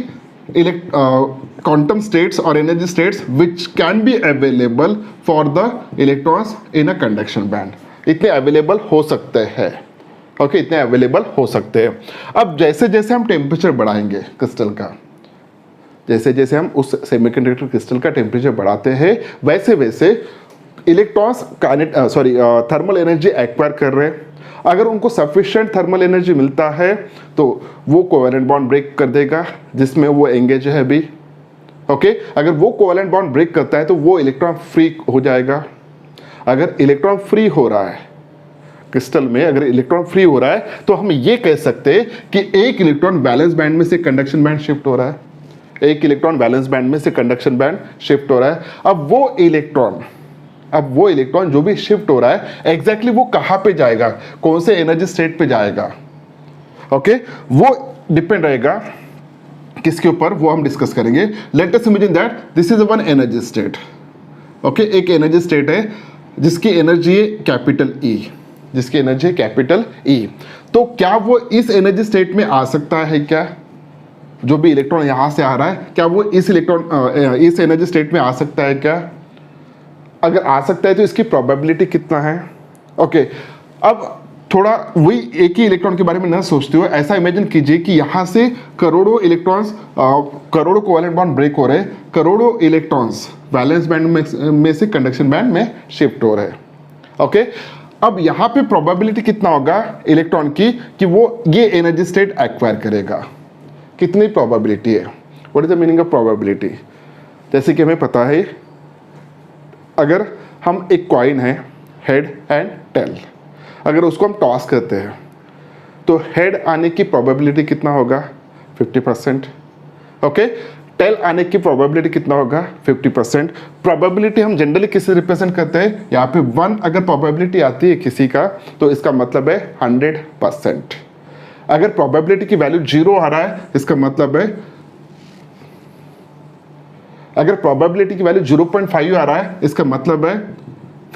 quantum states or energy states which can be available for the electrons in a conduction band. इतने अवेलेबल हो सकते हैं। ओके इतने अवेलेबल हो सकते हैं। अब जैसे जैसे हम टेम्परेचर बढ़ाएंगे क्रिस्टल का, जैसे जैसे हम उस सेमीकंडक्टर क्रिस्टल का टेम्परेचर बढ़ाते हैं, वैसे वैसे इलेक्ट्रॉन्स थर्मल एनर्जी एक्वायर कर रहे हैं। अगर उनको सफिशिएंट थर्मल एनर्जी मिलता है तो वो कोवेलेंट बॉन्ड ब्रेक कर देगा जिसमें वो एंगेज है अभी। ओके अगर वो कोवेलेंट बॉन्ड ब्रेक करता है तो वो इलेक्ट्रॉन फ्री हो जाएगा। अगर इलेक्ट्रॉन फ्री हो रहा है क्रिस्टल में, अगर इलेक्ट्रॉन फ्री हो रहा है तो हम ये कह सकते हैं कि एक इलेक्ट्रॉन वैलेंस बैंड में से कंडक्शन बैंड शिफ्ट हो रहा है, एक इलेक्ट्रॉन वैलेंस बैंड में से कंडक्शन बैंड शिफ्ट हो रहा है। अब वो इलेक्ट्रॉन जो भी शिफ्ट हो रहा है एग्जैक्टली वो कहाँ पे जाएगा, कौन से एनर्जी स्टेट पे जाएगा, ओके वो डिपेंड रहेगा किसके ऊपर, वो हम डिस्कस करेंगे। Late us imagine that this is one energy state. Okay एक एनर्जी स्टेट है जिसकी एनर्जी है कैपिटल ई, जिसकी एनर्जी है कैपिटल ई। तो क्या वो इस एनर्जी स्टेट में आ सकता है क्या? जो भी इलेक्ट्रॉन यहां से आ रहा है क्या वो इस एनर्जी स्टेट में आ सकता है क्या? अगर आ सकता है तो इसकी प्रोबेबिलिटी कितना है? ओके अब थोड़ा वही एक ही इलेक्ट्रॉन के बारे में ना सोचते हो, ऐसा इमेजिन कीजिए कि यहाँ से करोड़ों इलेक्ट्रॉन्स, करोड़ों कोवेलेंट बॉन्ड ब्रेक हो रहे हैं, करोड़ों इलेक्ट्रॉन्स वैलेंस बैंड में से कंडक्शन बैंड में शिफ्ट हो रहे हैं। ओके अब यहाँ पे प्रोबेबिलिटी कितना होगा इलेक्ट्रॉन की कि वो ये एनर्जी स्टेट एक्वायर करेगा? कितनी प्रोबेबिलिटी है? What is the meaning of probability? जैसे कि हमें पता है अगर हम एक कॉइन है हेड एंड टेल, अगर उसको हम टॉस करते हैं तो हेड आने की प्रोबेबिलिटी कितना होगा? 50%। ओके टेल आने की प्रोबेबिलिटी कितना होगा 50%। प्रोबेबिलिटी हम जनरली किससे रिप्रेजेंट करते हैं, यहाँ पे 1 अगर प्रोबेबिलिटी आती है किसी का तो इसका मतलब है 100%। अगर प्रोबेबिलिटी की वैल्यू 0 आ रहा है इसका मतलब है, अगर प्रोबेबिलिटी की वैल्यू 0.5 आ रहा है इसका मतलब है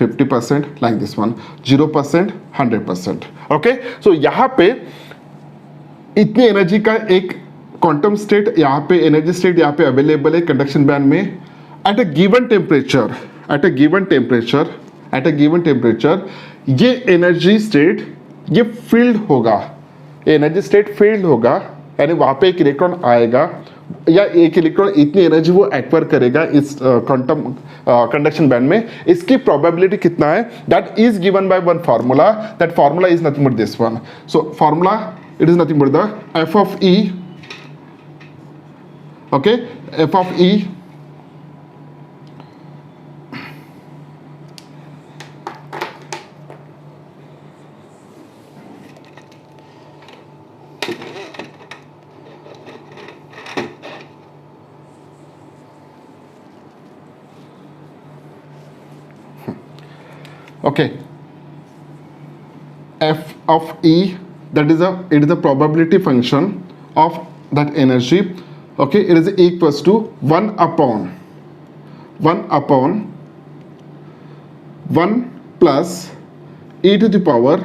50%, like this one, 0% 100%। Okay, so यहाँ पे इतनी एनर्जी का एक क्वांटम स्टेट यहाँ पे, एनर्जी स्टेट यहाँ पे अवेलेबल है कंडक्शन बैंड में at a given temperature, at a given temperature, at a given temperature. ये एनर्जी स्टेट ये फील्ड होगा, एनर्जी स्टेट फील्ड होगा, यानी वहाँ पे एक इलेक्ट्रॉन आएगा या एक इलेक्ट्रॉन इतनी एनर्जी वो एक्वायर करेगा इस क्वांटम कंडक्शन बैंड में। इसकी प्रोबेबिलिटी कितना है, that is given by one formula, that formula is nothing but this one. So formula it is nothing but the F of E, okay, F of E okay, f of e, that is it is a probability function of that energy, okay, it is equals to 1 upon 1 plus e to the power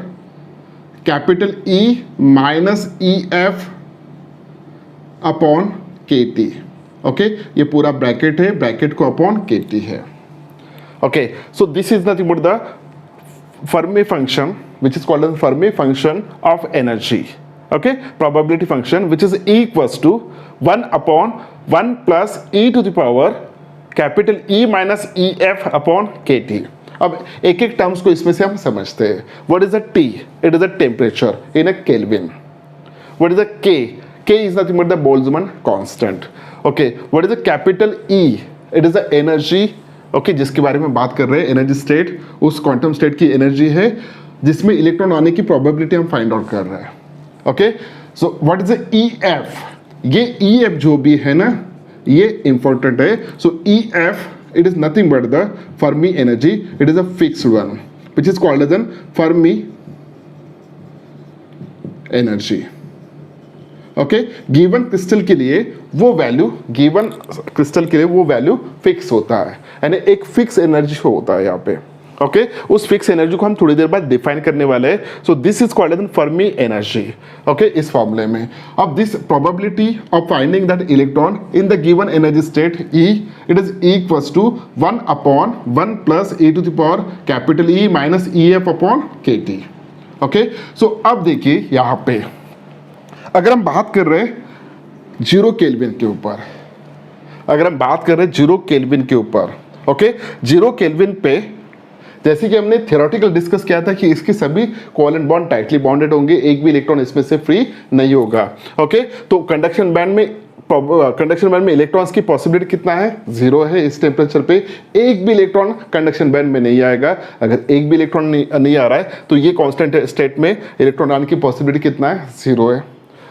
capital E minus EF upon KT। okay, ये पूरा ब्रैकेट है, ब्रैकेट को अपॉन KT है। okay, so this is nothing but the Fermi function, which is called as Fermi function of energy, okay, probability function, which is equals to 1 upon 1 plus e to the power capital E minus EF upon KT। अब एक एक टर्म्स को इसमें से हम समझते हैं। What is the T? It is the temperature in a Kelvin. What is the K? K is nothing but the Boltzmann constant. Okay, what is the capital E? It is the energy, okay, जिसके बारे में बात कर रहे हैं, एनर्जी स्टेट, उस क्वांटम स्टेट की एनर्जी है जिसमें इलेक्ट्रॉन आने की प्रोबेबिलिटी हम फाइंड आउट कर रहे हैं। Okay, so what is the EF? ये ईएफ जो भी है ना, ये इंपॉर्टेंट है। So EF it is nothing but the Fermi energy, it is a fixed one which is called as an Fermi energy. Okay, given crystal के लिए वो वैल्यू, गिवन क्रिस्टल के लिए वो वैल्यू फिक्स होता है, यानी एक फिक्स एनर्जी होता है यहाँ पे। ओके, उस फिक्स एनर्जी को हम थोड़ी देर बाद डिफाइन करने वाले हैं। So this is called as Fermi energy. Okay, इस फॉर्मूले में अब this probability of finding that electron in the given energy state E, it is equals to 1 upon 1 plus e to the power capital E minus EF upon KT। Okay, so अब देखिए यहाँ पे अगर हम बात कर रहे हैं 0 केल्विन के ऊपर, अगर हम बात कर रहे हैं 0 केल्विन के ऊपर, ओके, 0 केल्विन पे जैसे कि हमने थ्योरेटिकल डिस्कस किया था कि इसके सभी कोवेलेंट बॉन्ड टाइटली बॉन्डेड होंगे, एक भी इलेक्ट्रॉन इसमें से फ्री नहीं होगा। ओके, तो कंडक्शन बैंड में इलेक्ट्रॉन्स की पॉसिबिलिटी कितना है, 0 है। इस टेम्परेचर पे एक भी इलेक्ट्रॉन कंडक्शन बैंड में नहीं आएगा। अगर एक भी इलेक्ट्रॉन नहीं आ रहा है तो ये कांस्टेंट स्टेट में इलेक्ट्रॉन आने की पॉसिबिलिटी कितना है, 0 है।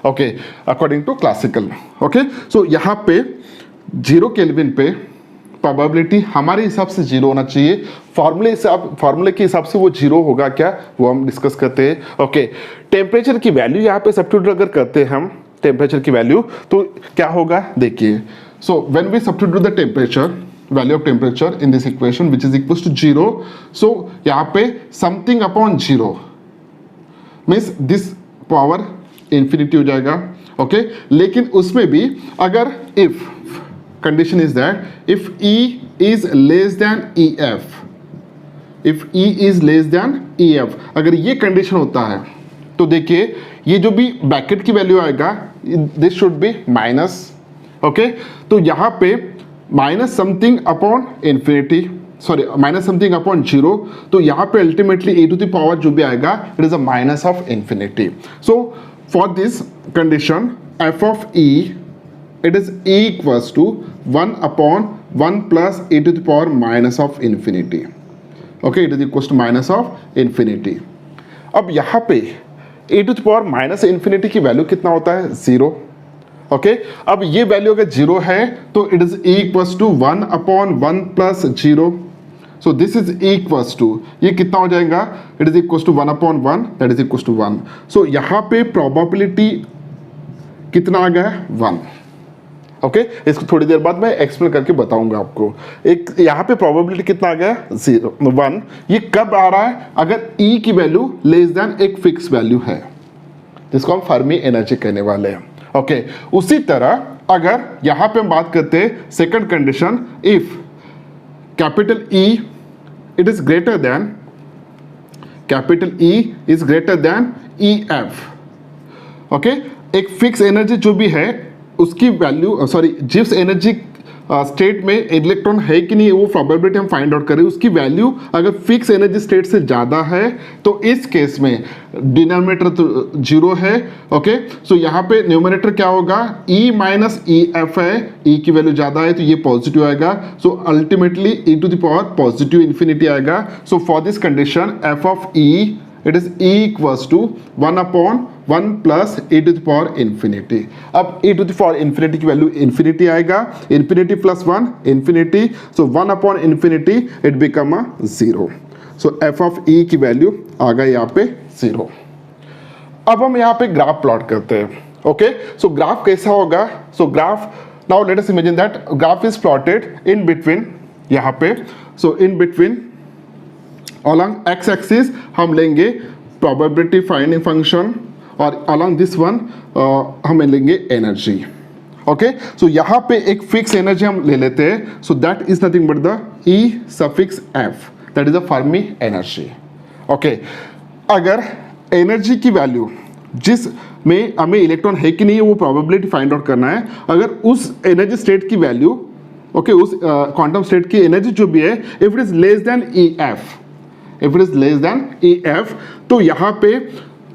Okay, according to classical. Okay, so यहाँ पे 0 केल्विन पे प्रोबेबिलिटी हमारे हिसाब से 0 होना चाहिए। फॉर्मूले के हिसाब से वो 0 होगा क्या, वो हम डिस्कस करते हैं। ओके, टेम्परेचर की वैल्यू यहाँ पे सब्स्टिट्यूट अगर करते हैं हम टेम्परेचर की वैल्यू तो क्या होगा, देखिए। So when we substitute the temperature, value of temperature in this equation which is equal to 0, so यहाँ पे something upon 0 means this power infinity हो जाएगा। ओके, लेकिन उसमें भी अगर if condition is that if E is less than EF, if E is less than EF, अगर ये कंडीशन होता है तो देखिए ये जो भी ब्रैकेट की वैल्यू आएगा this should be minus. Okay, तो यहाँ पे minus something upon infinity, sorry minus something upon 0, तो यहाँ पे ultimately e to the power जो भी आएगा it is a minus of infinity. So for this condition f of E it is equals to 1 upon 1 plus e to the power minus of infinity। okay, it is equals to minus of infinity। अब यहाँ पे e to the power minus infinity की वैल्यू कितना होता है, 0। ओके अब ये वैल्यू अगर 0 है तो it is equals to 1/1 plus 0. So this is equals to, ये कितना हो जाएगा, it is equals to 1/1 that is equals to 1. So यहाँ पे प्रोबेबिलिटी कितना आ गया, 1. ओके इसको थोड़ी देर बाद मैं एक्सप्लेन करके बताऊंगा आपको. एक यहाँ पे प्रोबेबिलिटी कितना आ गया, 1. ये कब आ रहा है, अगर E की वैल्यू लेस देन एक फिक्स वैल्यू है, जिसको हम फर्मी एनर्जी कहने वाले हैं. ओके उसी तरह अगर यहाँ पे हम बात करते हैं second condition, if capital E it is greater than, capital E is greater than EF. Okay एक फिक्स एनर्जी जो भी है उसकी वैल्यू, सॉरी जिस एनर्जी स्टेट में इलेक्ट्रॉन है कि नहीं वो प्रोबेबिलिटी हम फाइंड आउट करें, उसकी वैल्यू अगर फिक्स एनर्जी स्टेट से ज़्यादा है तो इस केस में डिनोमिनेटर तो 0 है. ओके सो यहाँ पे न्यूमरेटर क्या होगा, E माइनस EF है, E की वैल्यु ज़्यादा है तो ये पॉजिटिव आएगा. So ultimately e to the power positive infinity आएगा. So for this condition f of E it is equals to 1/1 plus e to the power infinity. अब e to the power infinity की वैल्यू इन्फिनिटी आएगा, इन्फिनिटी प्लस 1 इन्फिनिटी, सो 1/इन्फिनिटी it becomes a 0. So f of E की वैल्यू आ गई यहाँ पे 0. अब हम यहाँ पे ग्राफ प्लॉट करते हैं. ओके सो ग्राफ कैसा होगा, so graph now let us imagine that graph is plotted in between, यहाँ पे so in between along x axis हम लेंगे probability finding function और along this one हम लेंगे एनर्जी. ओके सो यहाँ पे एक फिक्स एनर्जी हम ले लेते हैं, so that is nothing but the E suffix F, that is a Fermi energy. Okay अगर एनर्जी की वैल्यू जिस में हमें इलेक्ट्रॉन है कि नहीं वो प्रोबेबिलिटी फाइंड आउट करना है, अगर उस एनर्जी स्टेट की वैल्यू ओके उस क्वांटम स्टेट की एनर्जी जो भी है if it is less than EF, if it is less than EF, तो यहाँ पे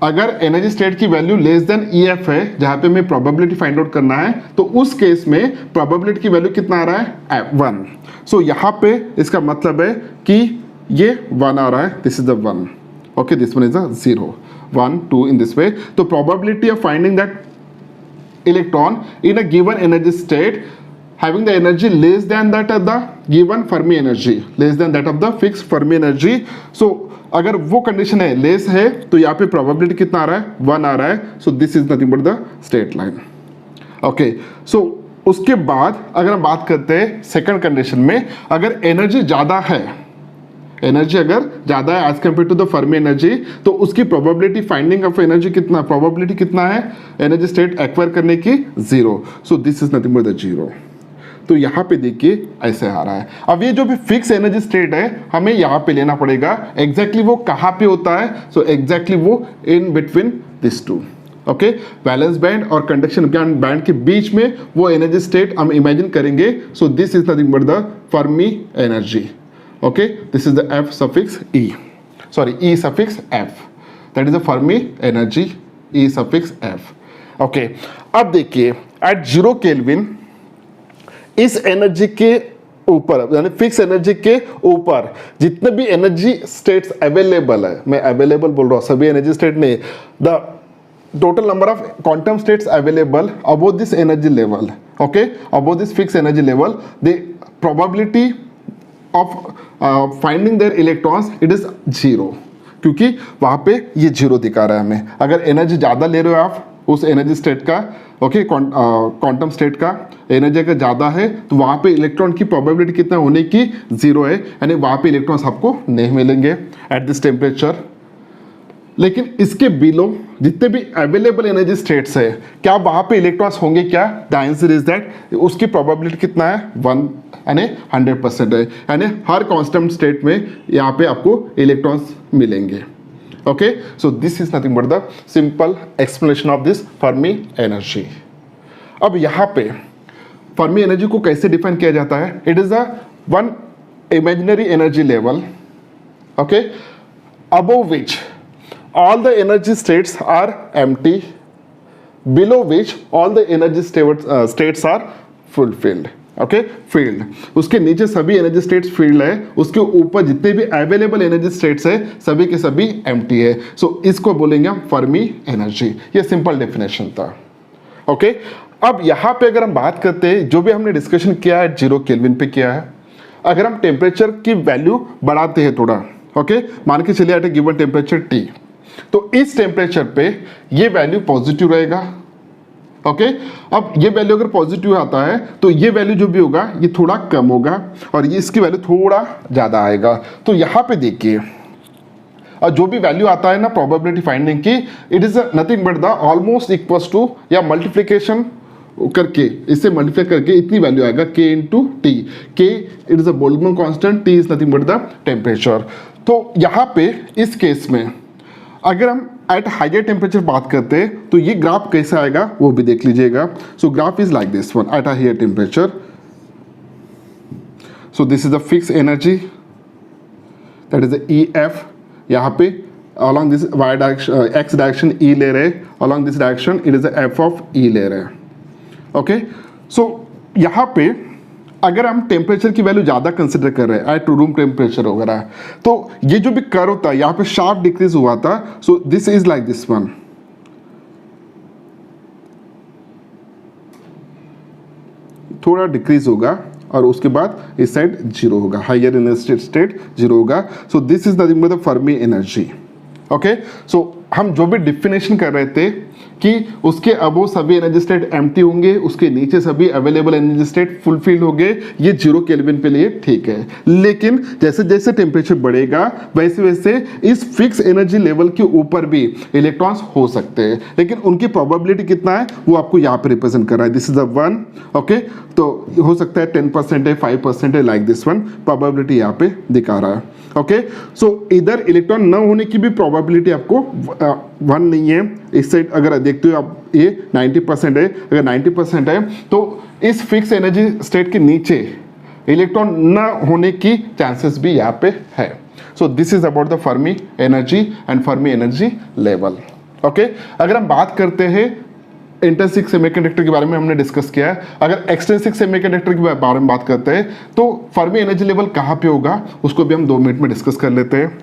अगर एनर्जी स्टेट की वैल्यू लेस देन EF है जहाँ पे हमें प्रोबेबिलिटी फाइंड आउट करना है, तो उस केस में प्रोबेबिलिटी की वैल्यू कितना आ रहा है, 1. सो यहाँ पे इसका मतलब है कि ये 1 आ रहा है, this is the 1. Okay this one is the 0, 1 2 in this way. तो probability of finding that electron in a given energy state having the energy less than that of the given Fermi energy, less than that of the fixed Fermi energy. So अगर वो कंडीशन है लेस है तो यहाँ पे प्रोबेबिलिटी कितना आ रहा है, 1 आ रहा है. सो this is nothing but the straight line. Okay so उसके बाद अगर हम बात करते हैं सेकंड कंडीशन में, अगर एनर्जी ज़्यादा है, एनर्जी अगर ज़्यादा है as compare to the Fermi energy, तो उसकी प्रोबेबिलिटी फाइंडिंग ऑफ एनर्जी कितना, प्रोबेबिलिटी कितना है एनर्जी स्टेट एक्वायर करने की, 0. So this is nothing but the 0. तो यहाँ पे देखिए ऐसे आ रहा है. अब ये जो भी फिक्स एनर्जी स्टेट है हमें यहाँ पे लेना पड़ेगा, एग्जैक्टली वो कहाँ पे होता है, सो एग्जैक्टली वो in between this two. Okay valence band और कंडक्शन बैंड के बीच में वो एनर्जी स्टेट हम इमेजिन करेंगे. So this is nothing but the Fermi energy. Okay this is the F suffix E, sorry E suffix F, that is the Fermi energy E suffix F. Okay अब देखिए एट 0 केल्विन इस एनर्जी के ऊपर यानी फिक्स एनर्जी के ऊपर जितने भी एनर्जी स्टेट्स अवेलेबल है, मैं अवेलेबल बोल रहा हूँ, सभी एनर्जी स्टेट नहीं, the total number of quantum states available above this energy level, okay above this fix energy level, the probability of finding there electrons it is 0, क्योंकि वहाँ पे ये 0 दिखा रहा है हमें. अगर एनर्जी ज़्यादा ले रहे हो आप उस एनर्जी स्टेट का, ओके क्वांटम स्टेट का एनर्जी अगर ज़्यादा है तो वहाँ पे इलेक्ट्रॉन की प्रोबेबिलिटी कितना होने की, 0 है, यानी वहाँ पे इलेक्ट्रॉन्स आपको नहीं मिलेंगे एट दिस टेम्परेचर. लेकिन इसके बिलो जितने भी अवेलेबल एनर्जी स्टेट्स है क्या वहाँ पे इलेक्ट्रॉन्स होंगे क्या, द आंसर इज दैट उसकी प्रोबेबिलिटी कितना है, 1 यानी 100% है, यानी हर कांस्टेंट स्टेट में यहाँ पे आपको इलेक्ट्रॉन्स मिलेंगे. Okay so this is nothing but the simple explanation of this Fermi energy. अब यहाँ पे फर्मी एनर्जी को कैसे डिफाइन किया जाता है, it is a one imaginary energy level, okay above which all the energy states are empty, below which all the energy states are fulfilled. Okay field, उसके नीचे सभी एनर्जी स्टेट्स फील्ड है, उसके ऊपर जितने भी अवेलेबल एनर्जी स्टेट्स है सभी के सभी एम्प्टी है. सो इसको बोलेंगे हम फर्मी एनर्जी. ये सिंपल डेफिनेशन था. ओके अब यहाँ पे अगर हम बात करते हैं, जो भी हमने डिस्कशन किया है 0 केल्विन पे किया है, अगर हम टेम्परेचर की वैल्यू बढ़ाते हैं थोड़ा, ओके, मान के चलिए एट ए गिवन टेम्परेचर T, तो इस टेम्परेचर पे ये वैल्यू पॉजिटिव रहेगा, ओके। अब ये वैल्यू अगर पॉजिटिव आता है तो ये वैल्यू जो भी होगा ये थोड़ा कम होगा और ये इसकी वैल्यू थोड़ा ज़्यादा आएगा। तो यहाँ पे देखिए, और जो भी वैल्यू आता है ना प्रोबेबिलिटी फाइंडिंग की, it is nothing but the almost equals to, या मल्टीप्लिकेशन करके, इससे मल्टीप्लाई करके इतनी वैल्यू आएगा K into T. K it is a Boltzmann constant, T is nothing but the temperature. तो यहाँ पे इस केस में अगर हम एट हाइयर टेम्परेचर बात करते हैं तो ये ग्राफ कैसे आएगा वो भी देख लीजिएगा। So graph is like this one at higher temperature. So this is the fix energy, that is the EF। यहाँ पे along this y direction, x direction E ले रहे, along this direction it is the F of E ले रहे, ओके। सो यहाँ पे अगर हम टेम्परेचर की वैल्यू ज़्यादा कंसिडर कर रहे हैं एट रूम टेम्परेचर वगैरह, तो ये जो भी कर्व होता है यहाँ पे शार्प डिक्रीज हुआ था। So this is like this one, थोड़ा डिक्रीज होगा और उसके बाद इस साइड जीरो होगा, हाइयर एनर्जी स्टेट जीरो होगा। So this is nothing but the Fermi energy, okay. सो हम जो भी डिफिनेशन कर रहे थे कि उसके अबो सभी एनर्जी स्टेट एम्प्टी होंगे, उसके नीचे सभी अवेलेबल एनर्जी स्टेट फुलफिल होंगे, ये 0 केल्विन पे लिए ठीक है। लेकिन जैसे जैसे टेम्परेचर बढ़ेगा वैसे वैसे इस फिक्स एनर्जी लेवल के ऊपर भी इलेक्ट्रॉन्स हो सकते हैं, लेकिन उनकी प्रोबेबिलिटी कितना है वो आपको यहाँ पे रिप्रेजेंट कर रहा है। This is the 1, okay. तो हो सकता है 10% है, 5% है, लाइक दिस वन प्रोबेबिलिटी यहाँ पे दिखा रहा है, ओके। सो इधर इलेक्ट्रॉन न होने की भी प्रोबेबिलिटी आपको 1 नहीं है। इस साइड अगर देखते हो आप ये 90% है, अगर 90% है तो इस फिक्स एनर्जी स्टेट के नीचे इलेक्ट्रॉन न होने की चांसेस भी यहाँ पे है। सो this is about the Fermi energy and Fermi energy level, okay. अगर हम बात करते हैं इंट्रिंसिक सेमीकंडक्टर के बारे में हमने डिस्कस किया है, अगर एक्सट्रिंसिक सेमीकंडक्टर के बारे में बात करते हैं तो फर्मी एनर्जी लेवल कहाँ पे होगा उसको भी हम 2 मिनट में डिस्कस कर लेते हैं,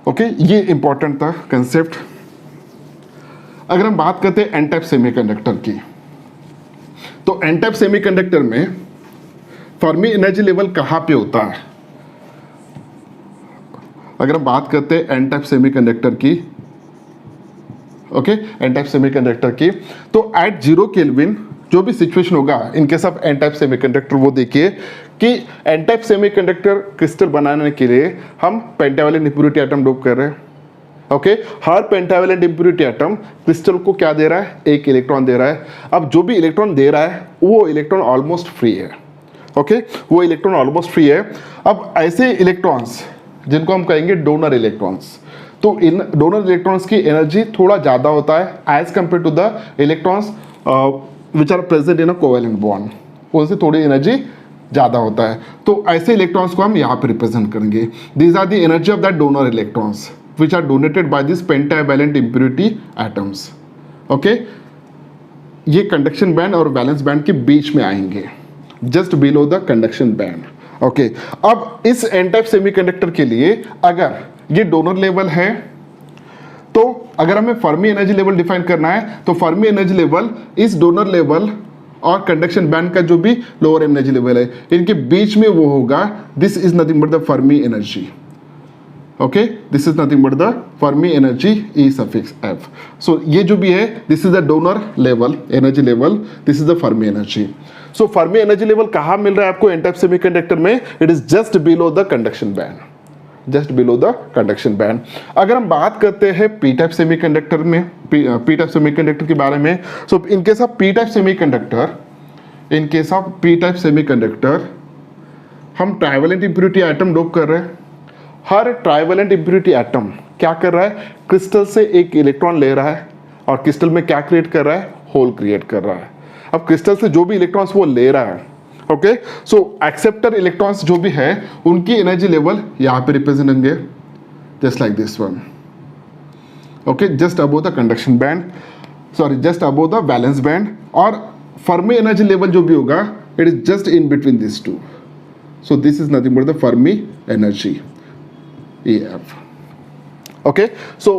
ओके। ये इंपॉर्टेंट था कंसेप्ट। अगर हम बात करते हैं एन टाइप सेमीकंडक्टर की, तो एन टाइप सेमीकंडक्टर में फर्मी एनर्जी लेवल कहाँ पे होता है? अगर हम बात करते हैं एन टाइप सेमीकंडक्टर की, ओके, एन टाइप सेमीकंडक्टर की, तो एट 0 केल्विन जो भी सिचुएशन होगा in case of N type semiconductor, वो देखिए कि एन टाइप सेमीकंडक्टर क्रिस्टल बनाने के लिए हम पेंटावैलेंट इंप्योरिटी एटम डोप कर रहे हैं, ओके। हर पेंटावैलेंट इंप्योरिटी एटम क्रिस्टल को क्या दे रहा है? एक इलेक्ट्रॉन दे रहा है। अब जो भी इलेक्ट्रॉन दे रहा है वो इलेक्ट्रॉन ऑलमोस्ट फ्री है, ओके, वो इलेक्ट्रॉन ऑलमोस्ट फ्री है। अब ऐसे इलेक्ट्रॉन्स जिनको हम कहेंगे डोनर इलेक्ट्रॉन्स, तो इन डोनर इलेक्ट्रॉन्स की एनर्जी थोड़ा ज़्यादा होता है as compare to the electrons which are present in a covalent bond, उनसे थोड़ी एनर्जी ज़्यादा होता है। तो ऐसे इलेक्ट्रॉन्स को हम यहाँ पे रिप्रेजेंट करेंगे। These are the energy of that donor electrons which are donated by this pentavalent impurity atoms, okay. ये कंडक्शन बैंड और वैलेंस बैंड के बीच में आएंगे, just below the conduction band, okay. अब इस एन टाइप सेमीकंडक्टर के लिए अगर ये डोनर लेवल है, तो अगर हमें फर्मी एनर्जी लेवल डिफाइन करना है तो फर्मी एनर्जी लेवल इस डोनर लेवल और कंडक्शन बैंड का जो भी लोअर एनर्जी लेवल है इनके बीच में वो होगा। This is nothing but the Fermi energy, okay, this is nothing but the Fermi energy E suffix F. So ये जो भी है this is the donor level energy level, this is the Fermi energy. So Fermi energy level कहाँ मिल रहा है आपको एन टाइप सेमीकंडक्टर में? It is just below the conduction band, just below the conduction band. अगर हम बात करते हैं पी टाइप सेमीकंडक्टर में, पी टाइप सेमीकंडक्टर के बारे में, so in case of p type semiconductor, in case of p type semiconductor हम ट्राइवेलेंट इंप्योरिटी एटम डोप कर रहे हैं। हर ट्राइवेलेंट इंप्योरिटी एटम क्या कर रहा है? क्रिस्टल से एक इलेक्ट्रॉन ले रहा है और क्रिस्टल में क्या क्रिएट कर रहा है? होल क्रिएट कर रहा है। अब क्रिस्टल से जो भी इलेक्ट्रॉन्स वो ले रहा है, ओके, सो एक्सेप्टर इलेक्ट्रॉन्स जो भी है उनकी एनर्जी लेवल यहाँ पे रिप्रेजेंट होंगे, just like this one, okay, just above the conduction band, sorry just above the valence band. और फर्मी एनर्जी लेवल जो भी होगा it is just in between this two. So this is nothing but the Fermi energy EF, okay। So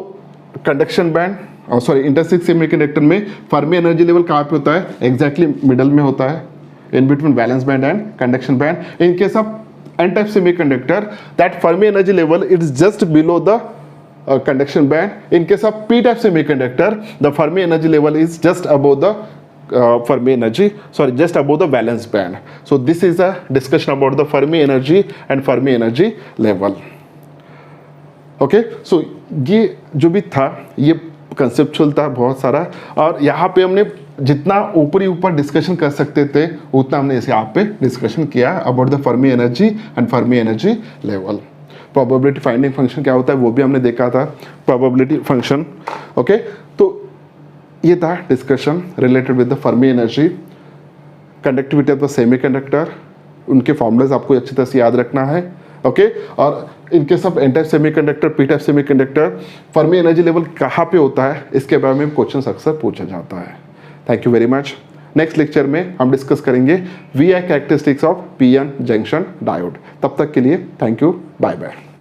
conduction band sorry intrinsic semiconductor में फर्मी एनर्जी लेवल कहाँ पे होता है? एग्जैक्टली मिडल में होता है, in between valence band and conduction band. In case of n-type semiconductor, that Fermi energy level is just below the conduction band. In case of p-type semiconductor, the Fermi energy level is just above the just above the valence band. So this is a discussion about the Fermi energy and Fermi energy level. Okay so ये जो भी था ये कंसेप्चुअल था बहुत सारा, और यहाँ पे हमने जितना ऊपर डिस्कशन कर सकते थे उतना हमने इसे यहाँ पे डिस्कशन किया about the Fermi energy and Fermi energy level. Probability finding function क्या होता है वो भी हमने देखा था, प्रोबेबिलिटी फंक्शन। ओके तो ये था discussion related with the Fermi energy, conductivity of the semiconductor, उनके फॉर्मूलाज आपको अच्छी तरह से याद रखना है। ओके और in case of n-type semiconductor, P-type semiconductor, Fermi energy level कहाँ पे होता है इसके बारे में क्वेश्चन अक्सर पूछा जाता है। Thank you very much. Next lecture में हम डिस्कस करेंगे V I characteristics of P N junction diode. तब तक के लिए थैंक यू, बाय बाय।